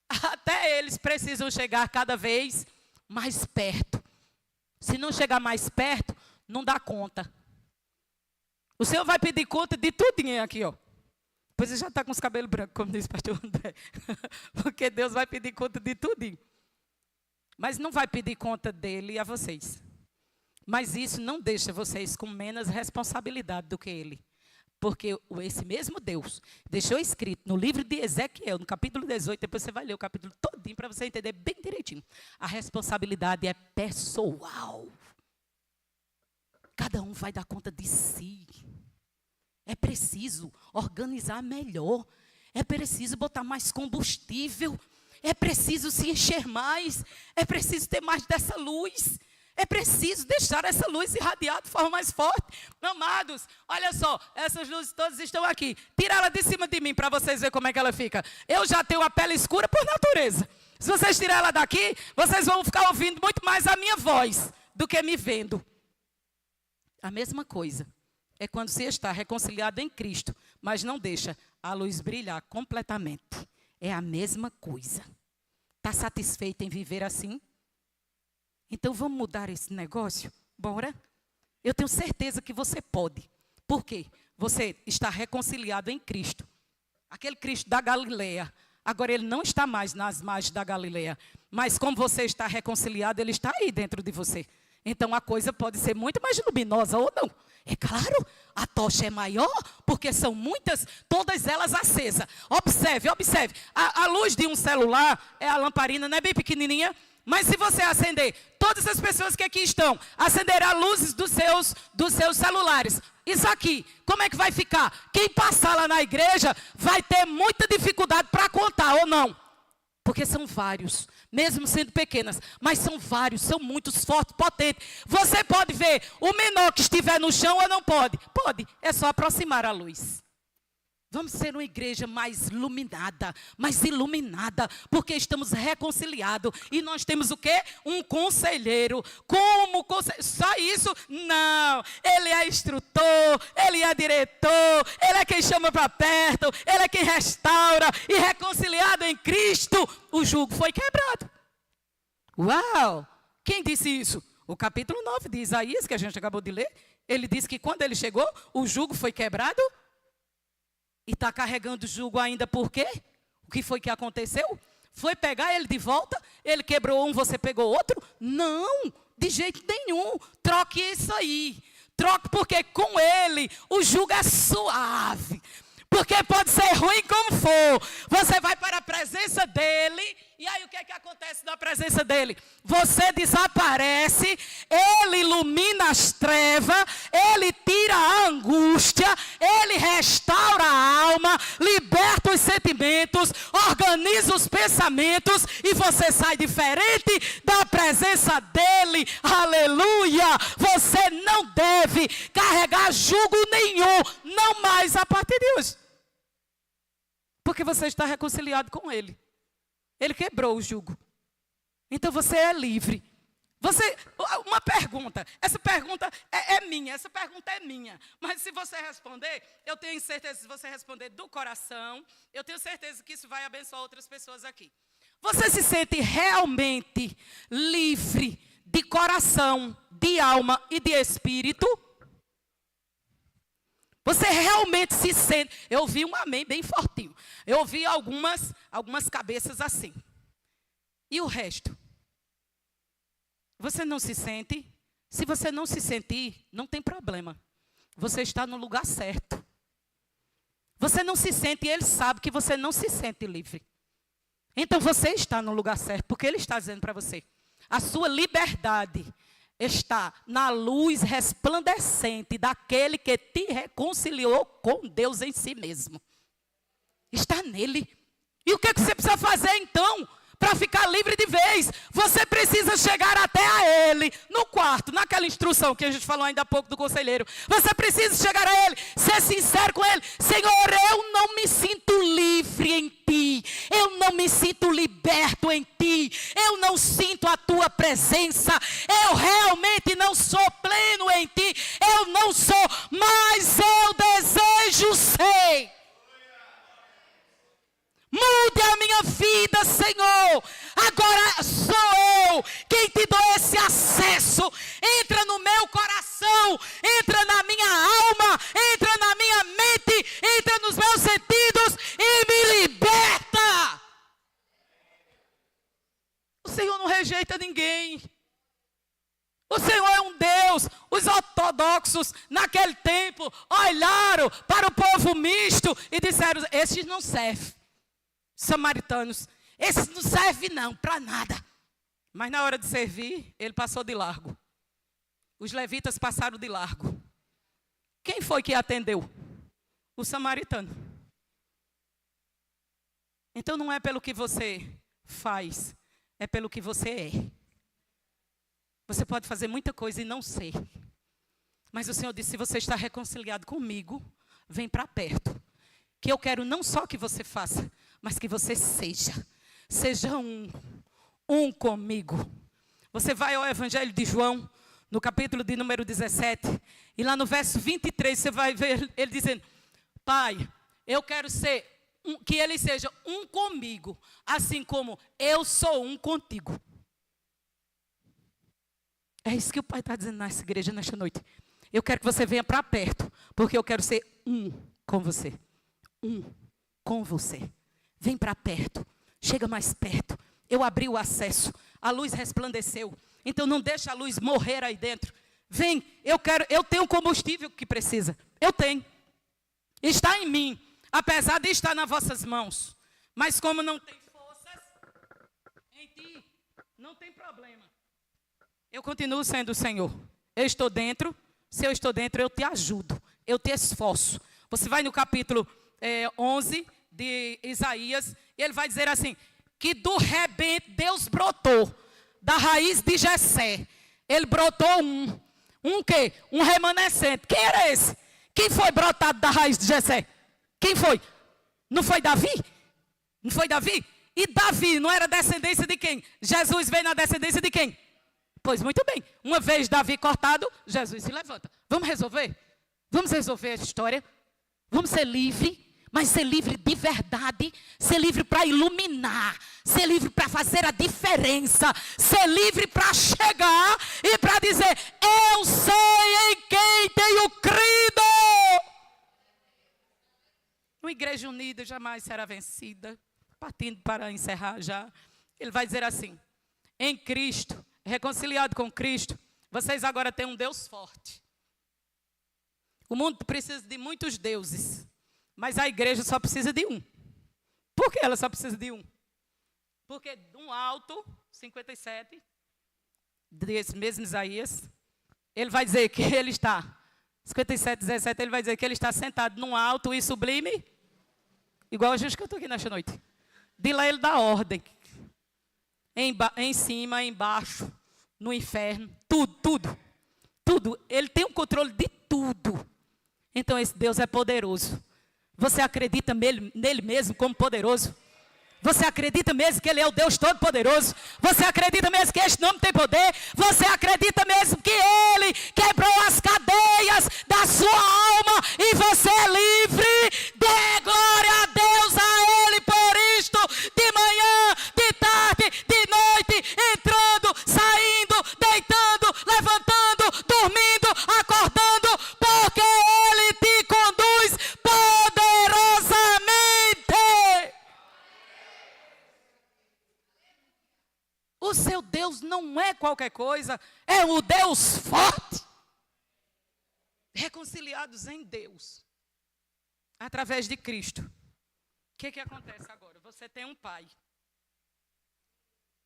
até eles precisam chegar cada vez mais perto. Se não chegar mais perto, não dá conta. O Senhor vai pedir conta de tudinho aqui, ó. Pois ele já está com os cabelos brancos, como diz o pastor André. Porque Deus vai pedir conta de tudinho. Mas não vai pedir conta dele a vocês. Mas isso não deixa vocês com menos responsabilidade do que ele. Porque esse mesmo Deus deixou escrito no livro de Ezequiel, no capítulo 18, depois você vai ler o capítulo todinho para você entender bem direitinho. A responsabilidade é pessoal. Cada um vai dar conta de si. É preciso organizar melhor. É preciso botar mais combustível. É preciso se encher mais. É preciso ter mais dessa luz. É preciso deixar essa luz irradiar de forma mais forte. Amados, olha só, essas luzes todas estão aqui. Tira ela de cima de mim para vocês verem como é que ela fica. Eu já tenho a pele escura por natureza. Se vocês tirarem ela daqui, vocês vão ficar ouvindo muito mais a minha voz do que me vendo. A mesma coisa é quando você está reconciliado em Cristo, mas não deixa a luz brilhar completamente. É a mesma coisa. Está satisfeito em viver assim? Então vamos mudar esse negócio? Bora? Eu tenho certeza que você pode. Por quê? Você está reconciliado em Cristo. Aquele Cristo da Galileia. Agora ele não está mais nas margens da Galileia. Mas como você está reconciliado, ele está aí dentro de você. Então a coisa pode ser muito mais luminosa ou não. É claro, a tocha é maior, porque são muitas, todas elas acesas. Observe. A luz de um celular, a lamparina não é bem pequenininha, mas se você acender, todas as pessoas que aqui estão, acenderão luzes dos seus celulares. Isso aqui, como é que vai ficar? Quem passar lá na igreja vai ter muita dificuldade para contar, ou não? Porque são vários, mesmo sendo pequenas, mas são vários, são muitos, fortes, potentes. Você pode ver o menor que estiver no chão ou não pode? Pode, é só aproximar a luz. Vamos ser uma igreja mais iluminada, porque estamos reconciliados. E nós temos o quê? Um conselheiro. Como conselheiro? Só isso? Não. Ele é instrutor, ele é diretor, ele é quem chama para perto, ele é quem restaura. E reconciliado em Cristo, o jugo foi quebrado. Uau! Quem disse isso? O capítulo 9 de Isaías, que a gente acabou de ler, ele disse que quando ele chegou, o jugo foi quebrado. E está carregando o jugo ainda por quê? O que foi que aconteceu? Foi pegar ele de volta? Ele quebrou um, você pegou outro? Não, de jeito nenhum. Troque isso aí. Troque porque com ele o jugo é suave. Porque pode ser ruim como for. Você vai para a presença dele. E aí o que é que acontece na presença dele? Você desaparece. Ele ilumina as trevas. Ele tira a angústia. Ele restaura a alma. Liberta os sentimentos. Organiza os pensamentos. E você sai diferente da presença dele. Aleluia. Você não deve carregar jugo nenhum. Não mais a partir de hoje. Porque você está reconciliado com ele. Ele quebrou o jugo. Então você é livre. Uma pergunta. Essa pergunta é minha. Essa pergunta é minha. Mas se você responder, eu tenho certeza, se você responder do coração, eu tenho certeza que isso vai abençoar outras pessoas aqui. Você se sente realmente livre de coração, de alma e de espírito? Você realmente se sente... Eu ouvi um amém bem fortinho. Eu ouvi algumas cabeças assim. E o resto? Você não se sente? Se você não se sentir, não tem problema. Você está no lugar certo. Você não se sente e ele sabe que você não se sente livre. Então você está no lugar certo, porque ele está dizendo para você. A sua liberdade está na luz resplandecente daquele que te reconciliou com Deus em si mesmo. Está nele. E o que é que você precisa fazer então? Para ficar livre de vez, você precisa chegar até a ele, no quarto, naquela instrução que a gente falou ainda há pouco do conselheiro. Você precisa chegar a ele, ser sincero com ele. Senhor, eu não me sinto livre em ti. Eu não me sinto liberto em ti. Eu não sinto a tua presença. Eu realmente não sou pleno em ti. Eu não sou, mas eu desejo ser. Mude a minha vida, Senhor. Agora sou eu quem te dou esse acesso. Entra no meu coração, entra na minha alma, entra na minha mente, entra nos meus sentidos e me liberta. O Senhor não rejeita ninguém. O Senhor é um Deus. Os ortodoxos naquele tempo olharam para o povo misto e disseram: esses não servem. Samaritanos, esses não servem não, para nada. Mas na hora de servir, ele passou de largo. Os levitas passaram de largo. Quem foi que atendeu? O samaritano. Então não é pelo que você faz, é pelo que você é. Você pode fazer muita coisa e não ser. Mas o Senhor disse: se você está reconciliado comigo, vem para perto. Que eu quero não só que você faça, mas que você seja um comigo. Você vai ao Evangelho de João, no capítulo de número 17, e lá no verso 23, você vai ver ele dizendo: Pai, eu quero ser, que ele seja um comigo, assim como eu sou um contigo. É isso que o Pai está dizendo nessa igreja nesta noite. Eu quero que você venha para perto, porque eu quero ser um com você. Um com você. Vem para perto, chega mais perto. Eu abri o acesso, a luz resplandeceu. Então não deixa a luz morrer aí dentro. Vem, eu tenho o combustível que precisa. Eu tenho. Está em mim, apesar de estar nas vossas mãos. Mas como não tem forças em ti, não tem problema. Eu continuo sendo o Senhor. Eu estou dentro. Se eu estou dentro, eu te ajudo. Eu te esforço. Você vai no capítulo 11 de Isaías, e ele vai dizer assim, que do rebento Deus brotou, da raiz de Jessé, ele brotou um quê? Um remanescente. Quem era esse? Quem foi brotado da raiz de Jessé? Quem foi? Não foi Davi? Não foi Davi? E Davi não era descendência de quem? Jesus veio na descendência de quem? Pois muito bem. Uma vez Davi cortado, Jesus se levanta. Vamos resolver? Vamos resolver a história? Vamos ser livres, mas ser livre de verdade, ser livre para iluminar, ser livre para fazer a diferença, ser livre para chegar e para dizer, eu sei em quem tenho crido. Uma igreja unida jamais será vencida. Partindo para encerrar já, ele vai dizer assim, em Cristo, reconciliado com Cristo, vocês agora têm um Deus forte. O mundo precisa de muitos deuses, mas a igreja só precisa de um. Por que ela só precisa de um? Porque um alto, 57, desse mesmo Isaías, ele vai dizer que ele está, 57, 17, ele vai dizer que ele está sentado num alto e sublime, igual a gente que eu estou aqui nesta noite. De lá ele dá ordem. Em cima, embaixo, no inferno, tudo. Ele tem o controle de tudo. Então esse Deus é poderoso. Você acredita nele mesmo como poderoso? Você acredita mesmo que Ele é o Deus Todo-Poderoso? Você acredita mesmo que este nome tem poder? Você acredita mesmo que Ele quebrou as cadeias da sua alma e você é livre? Dê glória a Deus, a Ele por isto, de manhã, de tarde, de noite, entrando, saindo, deitando, levantando, dormindo, acordando, porque Ele te conduz poderosamente. O seu Deus não é qualquer coisa, é o Deus forte. Reconciliados em Deus, através de Cristo. O que acontece agora? Você tem um pai.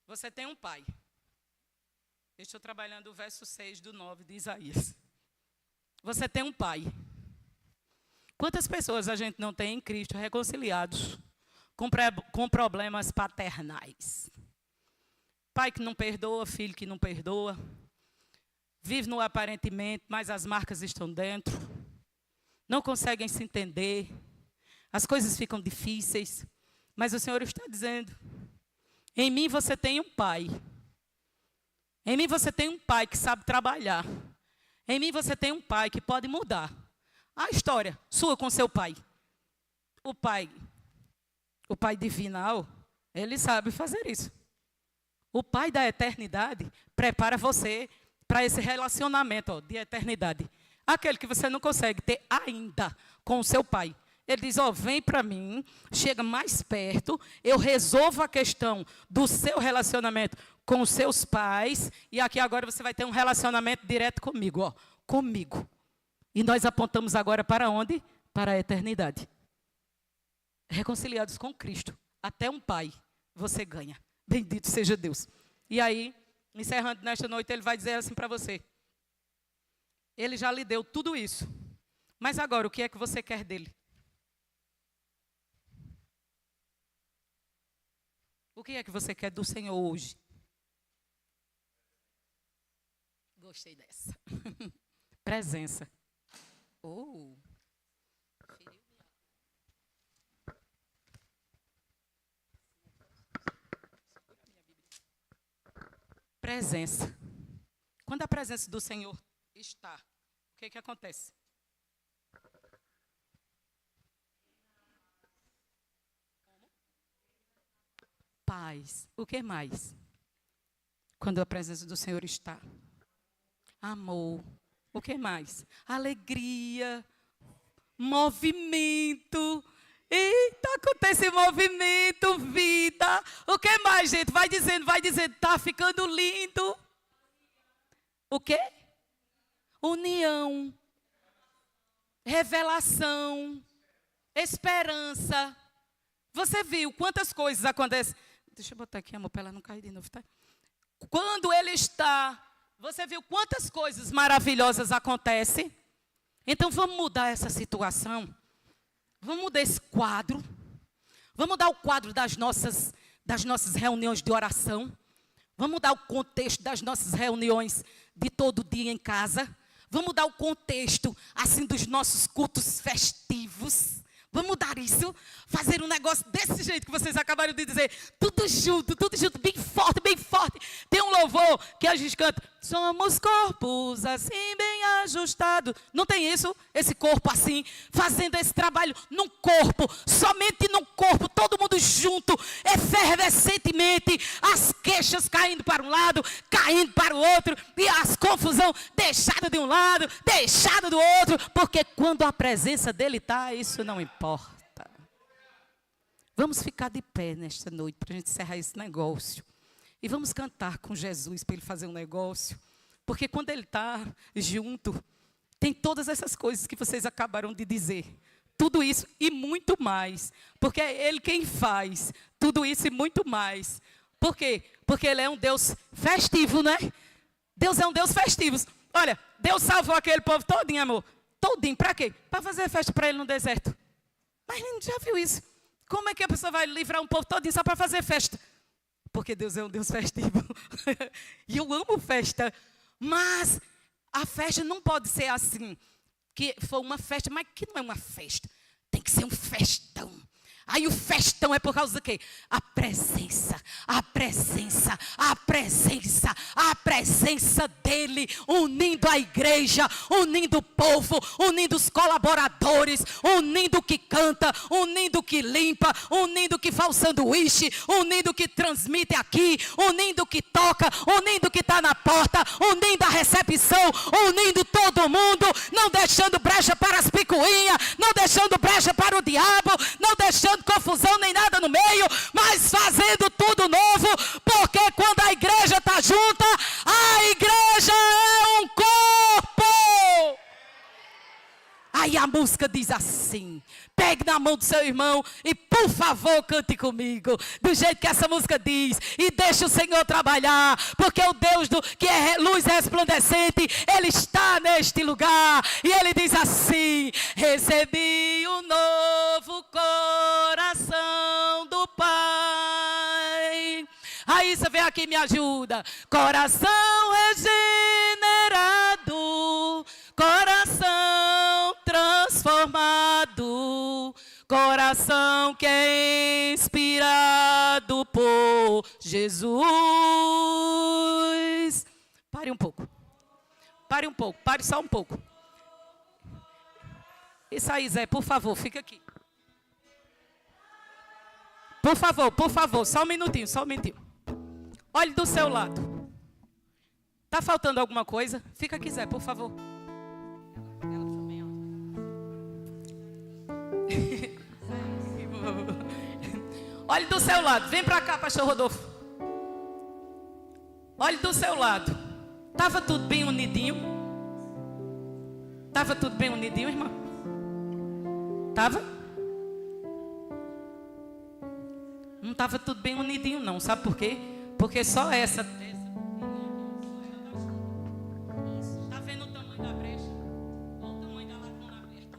Você tem um pai. Eu estou trabalhando o verso 6 do 9 de Isaías. Você tem um pai. Quantas pessoas a gente não tem em Cristo reconciliados com problemas paternais? Pai que não perdoa, filho que não perdoa, vive no aparentemente, mas as marcas estão dentro, não conseguem se entender, as coisas ficam difíceis, mas o Senhor está dizendo, em mim você tem um pai, em mim você tem um pai que sabe trabalhar, em mim você tem um pai que pode mudar a história sua com seu pai. O pai divinal, ele sabe fazer isso. O Pai da eternidade prepara você para esse relacionamento de eternidade. Aquele que você não consegue ter ainda com o seu pai. Ele diz, vem para mim, chega mais perto, eu resolvo a questão do seu relacionamento com os seus pais, e aqui agora você vai ter um relacionamento direto comigo, comigo. E nós apontamos agora para onde? Para a eternidade. Reconciliados com Cristo, até um pai você ganha. Bendito seja Deus. E aí, encerrando nesta noite, ele vai dizer assim para você. Ele já lhe deu tudo isso. Mas agora, o que é que você quer dele? O que é que você quer do Senhor hoje? Gostei dessa. Presença. Presença. Quando a presença do Senhor está, o que acontece? Paz. O que mais? Quando a presença do Senhor está. Amor. O que mais? Alegria. Movimento. Eita, acontece movimento, vida. O que mais, gente? Vai dizendo, tá ficando lindo. O quê? União. Revelação. Esperança. Você viu quantas coisas acontecem? Deixa eu botar aqui, amor, para ela não cair de novo, tá? Quando ele está, você viu quantas coisas maravilhosas acontecem? Então, vamos mudar essa situação. Vamos mudar esse quadro. Vamos mudar o quadro das nossas reuniões de oração. Vamos mudar o contexto das nossas reuniões de todo dia em casa. Vamos mudar o contexto, assim, dos nossos cultos festivos. Vamos mudar isso, fazer um negócio desse jeito que vocês acabaram de dizer. Tudo junto, bem forte, bem forte. Tem um louvor que a gente canta. Somos corpos assim bem ajustados. Não tem isso? Esse corpo assim, fazendo esse trabalho num corpo, somente num corpo, todo mundo junto, efervescentemente, as queixas caindo para um lado, caindo para o outro, e as confusão deixada de um lado, deixada do outro, porque quando a presença dele está, isso não importa. Vamos ficar de pé nesta noite para a gente encerrar esse negócio. E vamos cantar com Jesus para ele fazer um negócio. Porque quando ele está junto, tem todas essas coisas que vocês acabaram de dizer. Tudo isso e muito mais. Porque é ele quem faz tudo isso e muito mais. Por quê? Porque ele é um Deus festivo, né? Deus é um Deus festivo. Olha, Deus salvou aquele povo todinho, amor. Todinho, para quê? Para fazer festa para ele no deserto. Mas ele já viu isso? Como é que a pessoa vai livrar um povo todinho só para fazer festa? Porque Deus é um Deus festivo. E eu amo festa. Mas a festa não pode ser assim. Que foi uma festa, mas que não é uma festa. Tem que ser um festão. Aí o festão é por causa do quê? A presença, a presença, a presença, a presença dele, unindo a igreja, unindo o povo, unindo os colaboradores, unindo o que canta, unindo o que limpa, unindo o que faz o sanduíche, unindo o que transmite aqui, unindo o que toca, unindo o que está na porta, unindo a recepção, unindo todo mundo, não deixando brecha para as picuinhas, não deixando brecha para o diabo, não deixando confusão nem nada no meio, mas fazendo tudo novo, porque quando a igreja está junta, a igreja é um corpo. Aí a música diz assim, pegue na mão do seu irmão e por favor cante comigo, do jeito que essa música diz, e deixe o Senhor trabalhar, porque o Deus que é luz resplandecente, Ele está neste lugar, e Ele diz assim, recebi um novo coração do Pai. Aí você vem aqui e me ajuda, coração regenerado, coração transformado, coração que é inspirado por Jesus. Pare um pouco. Pare um pouco. Pare só um pouco. Isso aí, Zé, por favor, fica aqui. Por favor, só um minutinho, só um minutinho. Olhe do seu lado. Tá faltando alguma coisa? Fica aqui, Zé, por favor. Olhe do seu lado. Vem pra cá, pastor Rodolfo. Olhe do seu lado. Tava tudo bem unidinho? Tava tudo bem unidinho, irmão? Tava? Não tava tudo bem unidinho, não. Sabe por quê? Porque só essa... Tá vendo o tamanho da brecha? Olha o tamanho da lacuna aberta.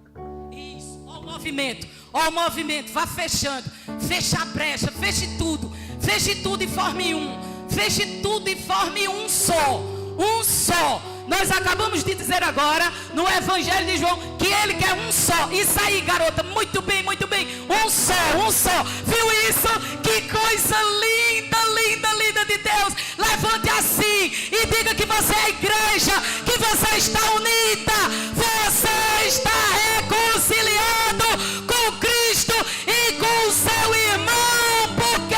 Isso. Olha o movimento. Olha o movimento. Vá fechando. Fecha a brecha. Feche tudo. Feche tudo e forme um. Feche tudo e forme um só. Um só. Nós acabamos de dizer agora no Evangelho de João que ele quer um só. Isso aí, garota, muito bem, muito bem. Um só, um só. Viu isso? Que coisa linda, linda, linda de Deus. Levante assim e diga que você é a igreja, que você está unida, você está reconciliado com Cristo e com o seu irmão, porque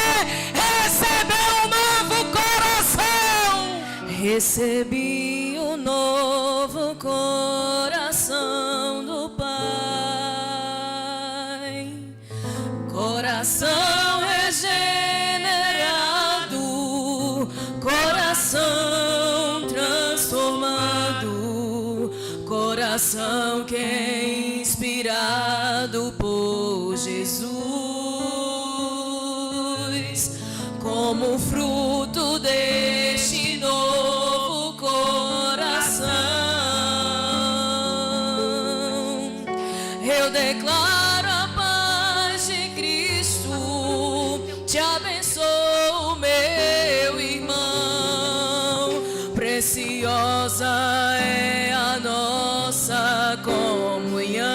recebeu um novo coração. Recebi um novo coração do Pai, coração regenerado, coração transformado, coração que é inspirado por Jesus, como fruto deste novo coração. Eu declaro a paz de Cristo, te abençoo, meu irmão. Preciosa é a nossa comunhão.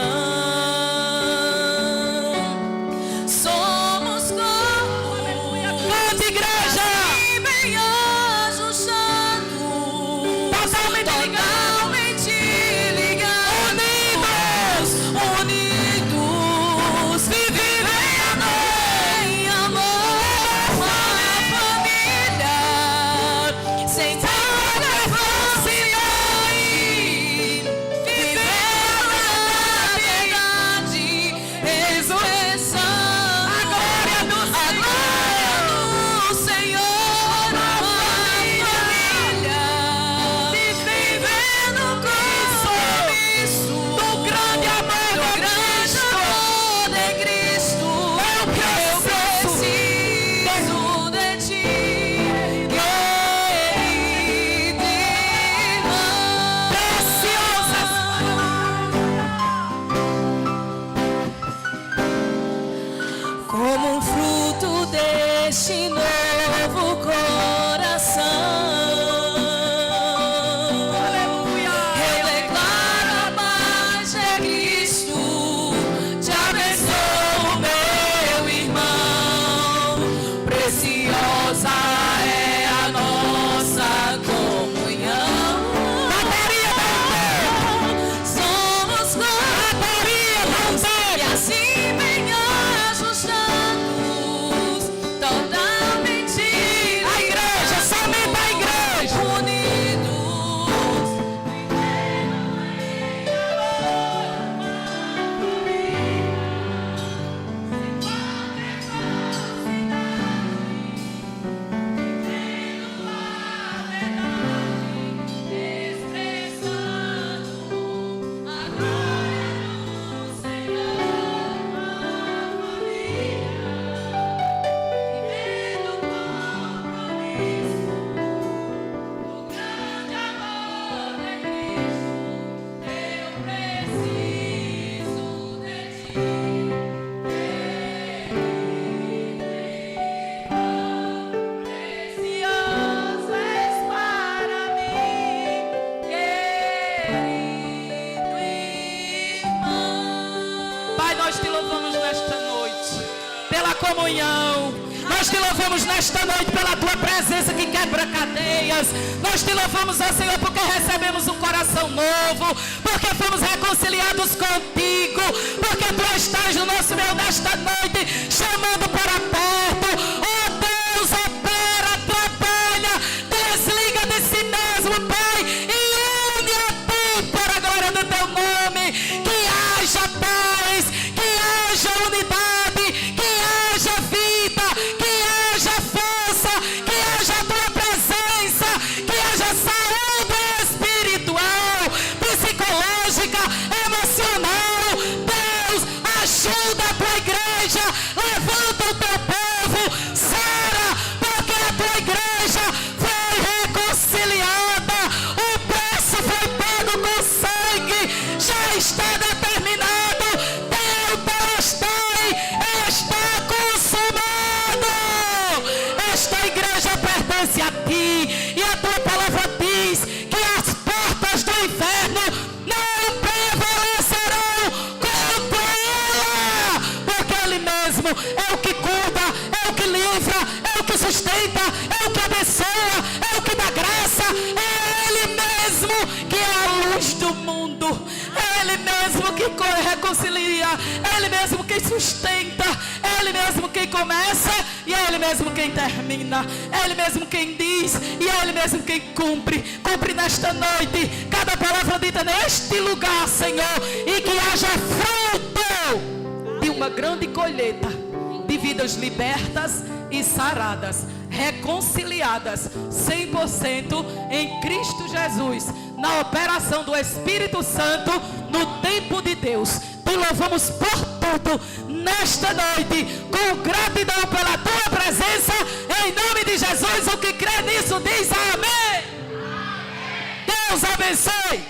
comunhão. Nós te louvamos nesta noite pela tua presença que quebra cadeias. Nós te louvamos, ó Senhor, porque recebemos um coração novo, porque fomos reconciliados contigo, porque tu estás no nosso meio nesta noite, chamando para perto. Ó Deus, opera, trabalha, desliga de si mesmo, Pai, e une a ti para a glória do teu nome. Que haja paz, que haja unidade, que haja vida, que haja força, que haja a tua presença, que haja saúde espiritual, psicológica, emocional. Deus, ajuda a tua igreja, levanta o teu povo, sara, porque a tua igreja foi reconciliada, o preço foi pago com sangue, já está determinado, teu Telestai está consumado. Esta igreja pertence a ti, e a tua palavra diz que as portas do inferno não prevalecerão contra ela, porque ele mesmo é o que cuida, é o que livra, é o que sustenta, é o que abençoa, é o que dá graça, é ele mesmo que é a luz do mundo, é ele mesmo que reconcilia, é ele mesmo quem sustenta, é ele mesmo quem começa e é ele mesmo quem termina, é ele mesmo quem diz e é ele mesmo quem cumpre nesta noite cada palavra dita neste lugar, Senhor, e que haja fruto de uma grande colheita de vidas libertas e saradas, reconciliadas 100% em Cristo Jesus, na operação do Espírito Santo no tempo de Deus. Te louvamos por tudo nesta noite, com gratidão pela tua presença, em nome de Jesus. O que crê nisso diz amém. Deus abençoe.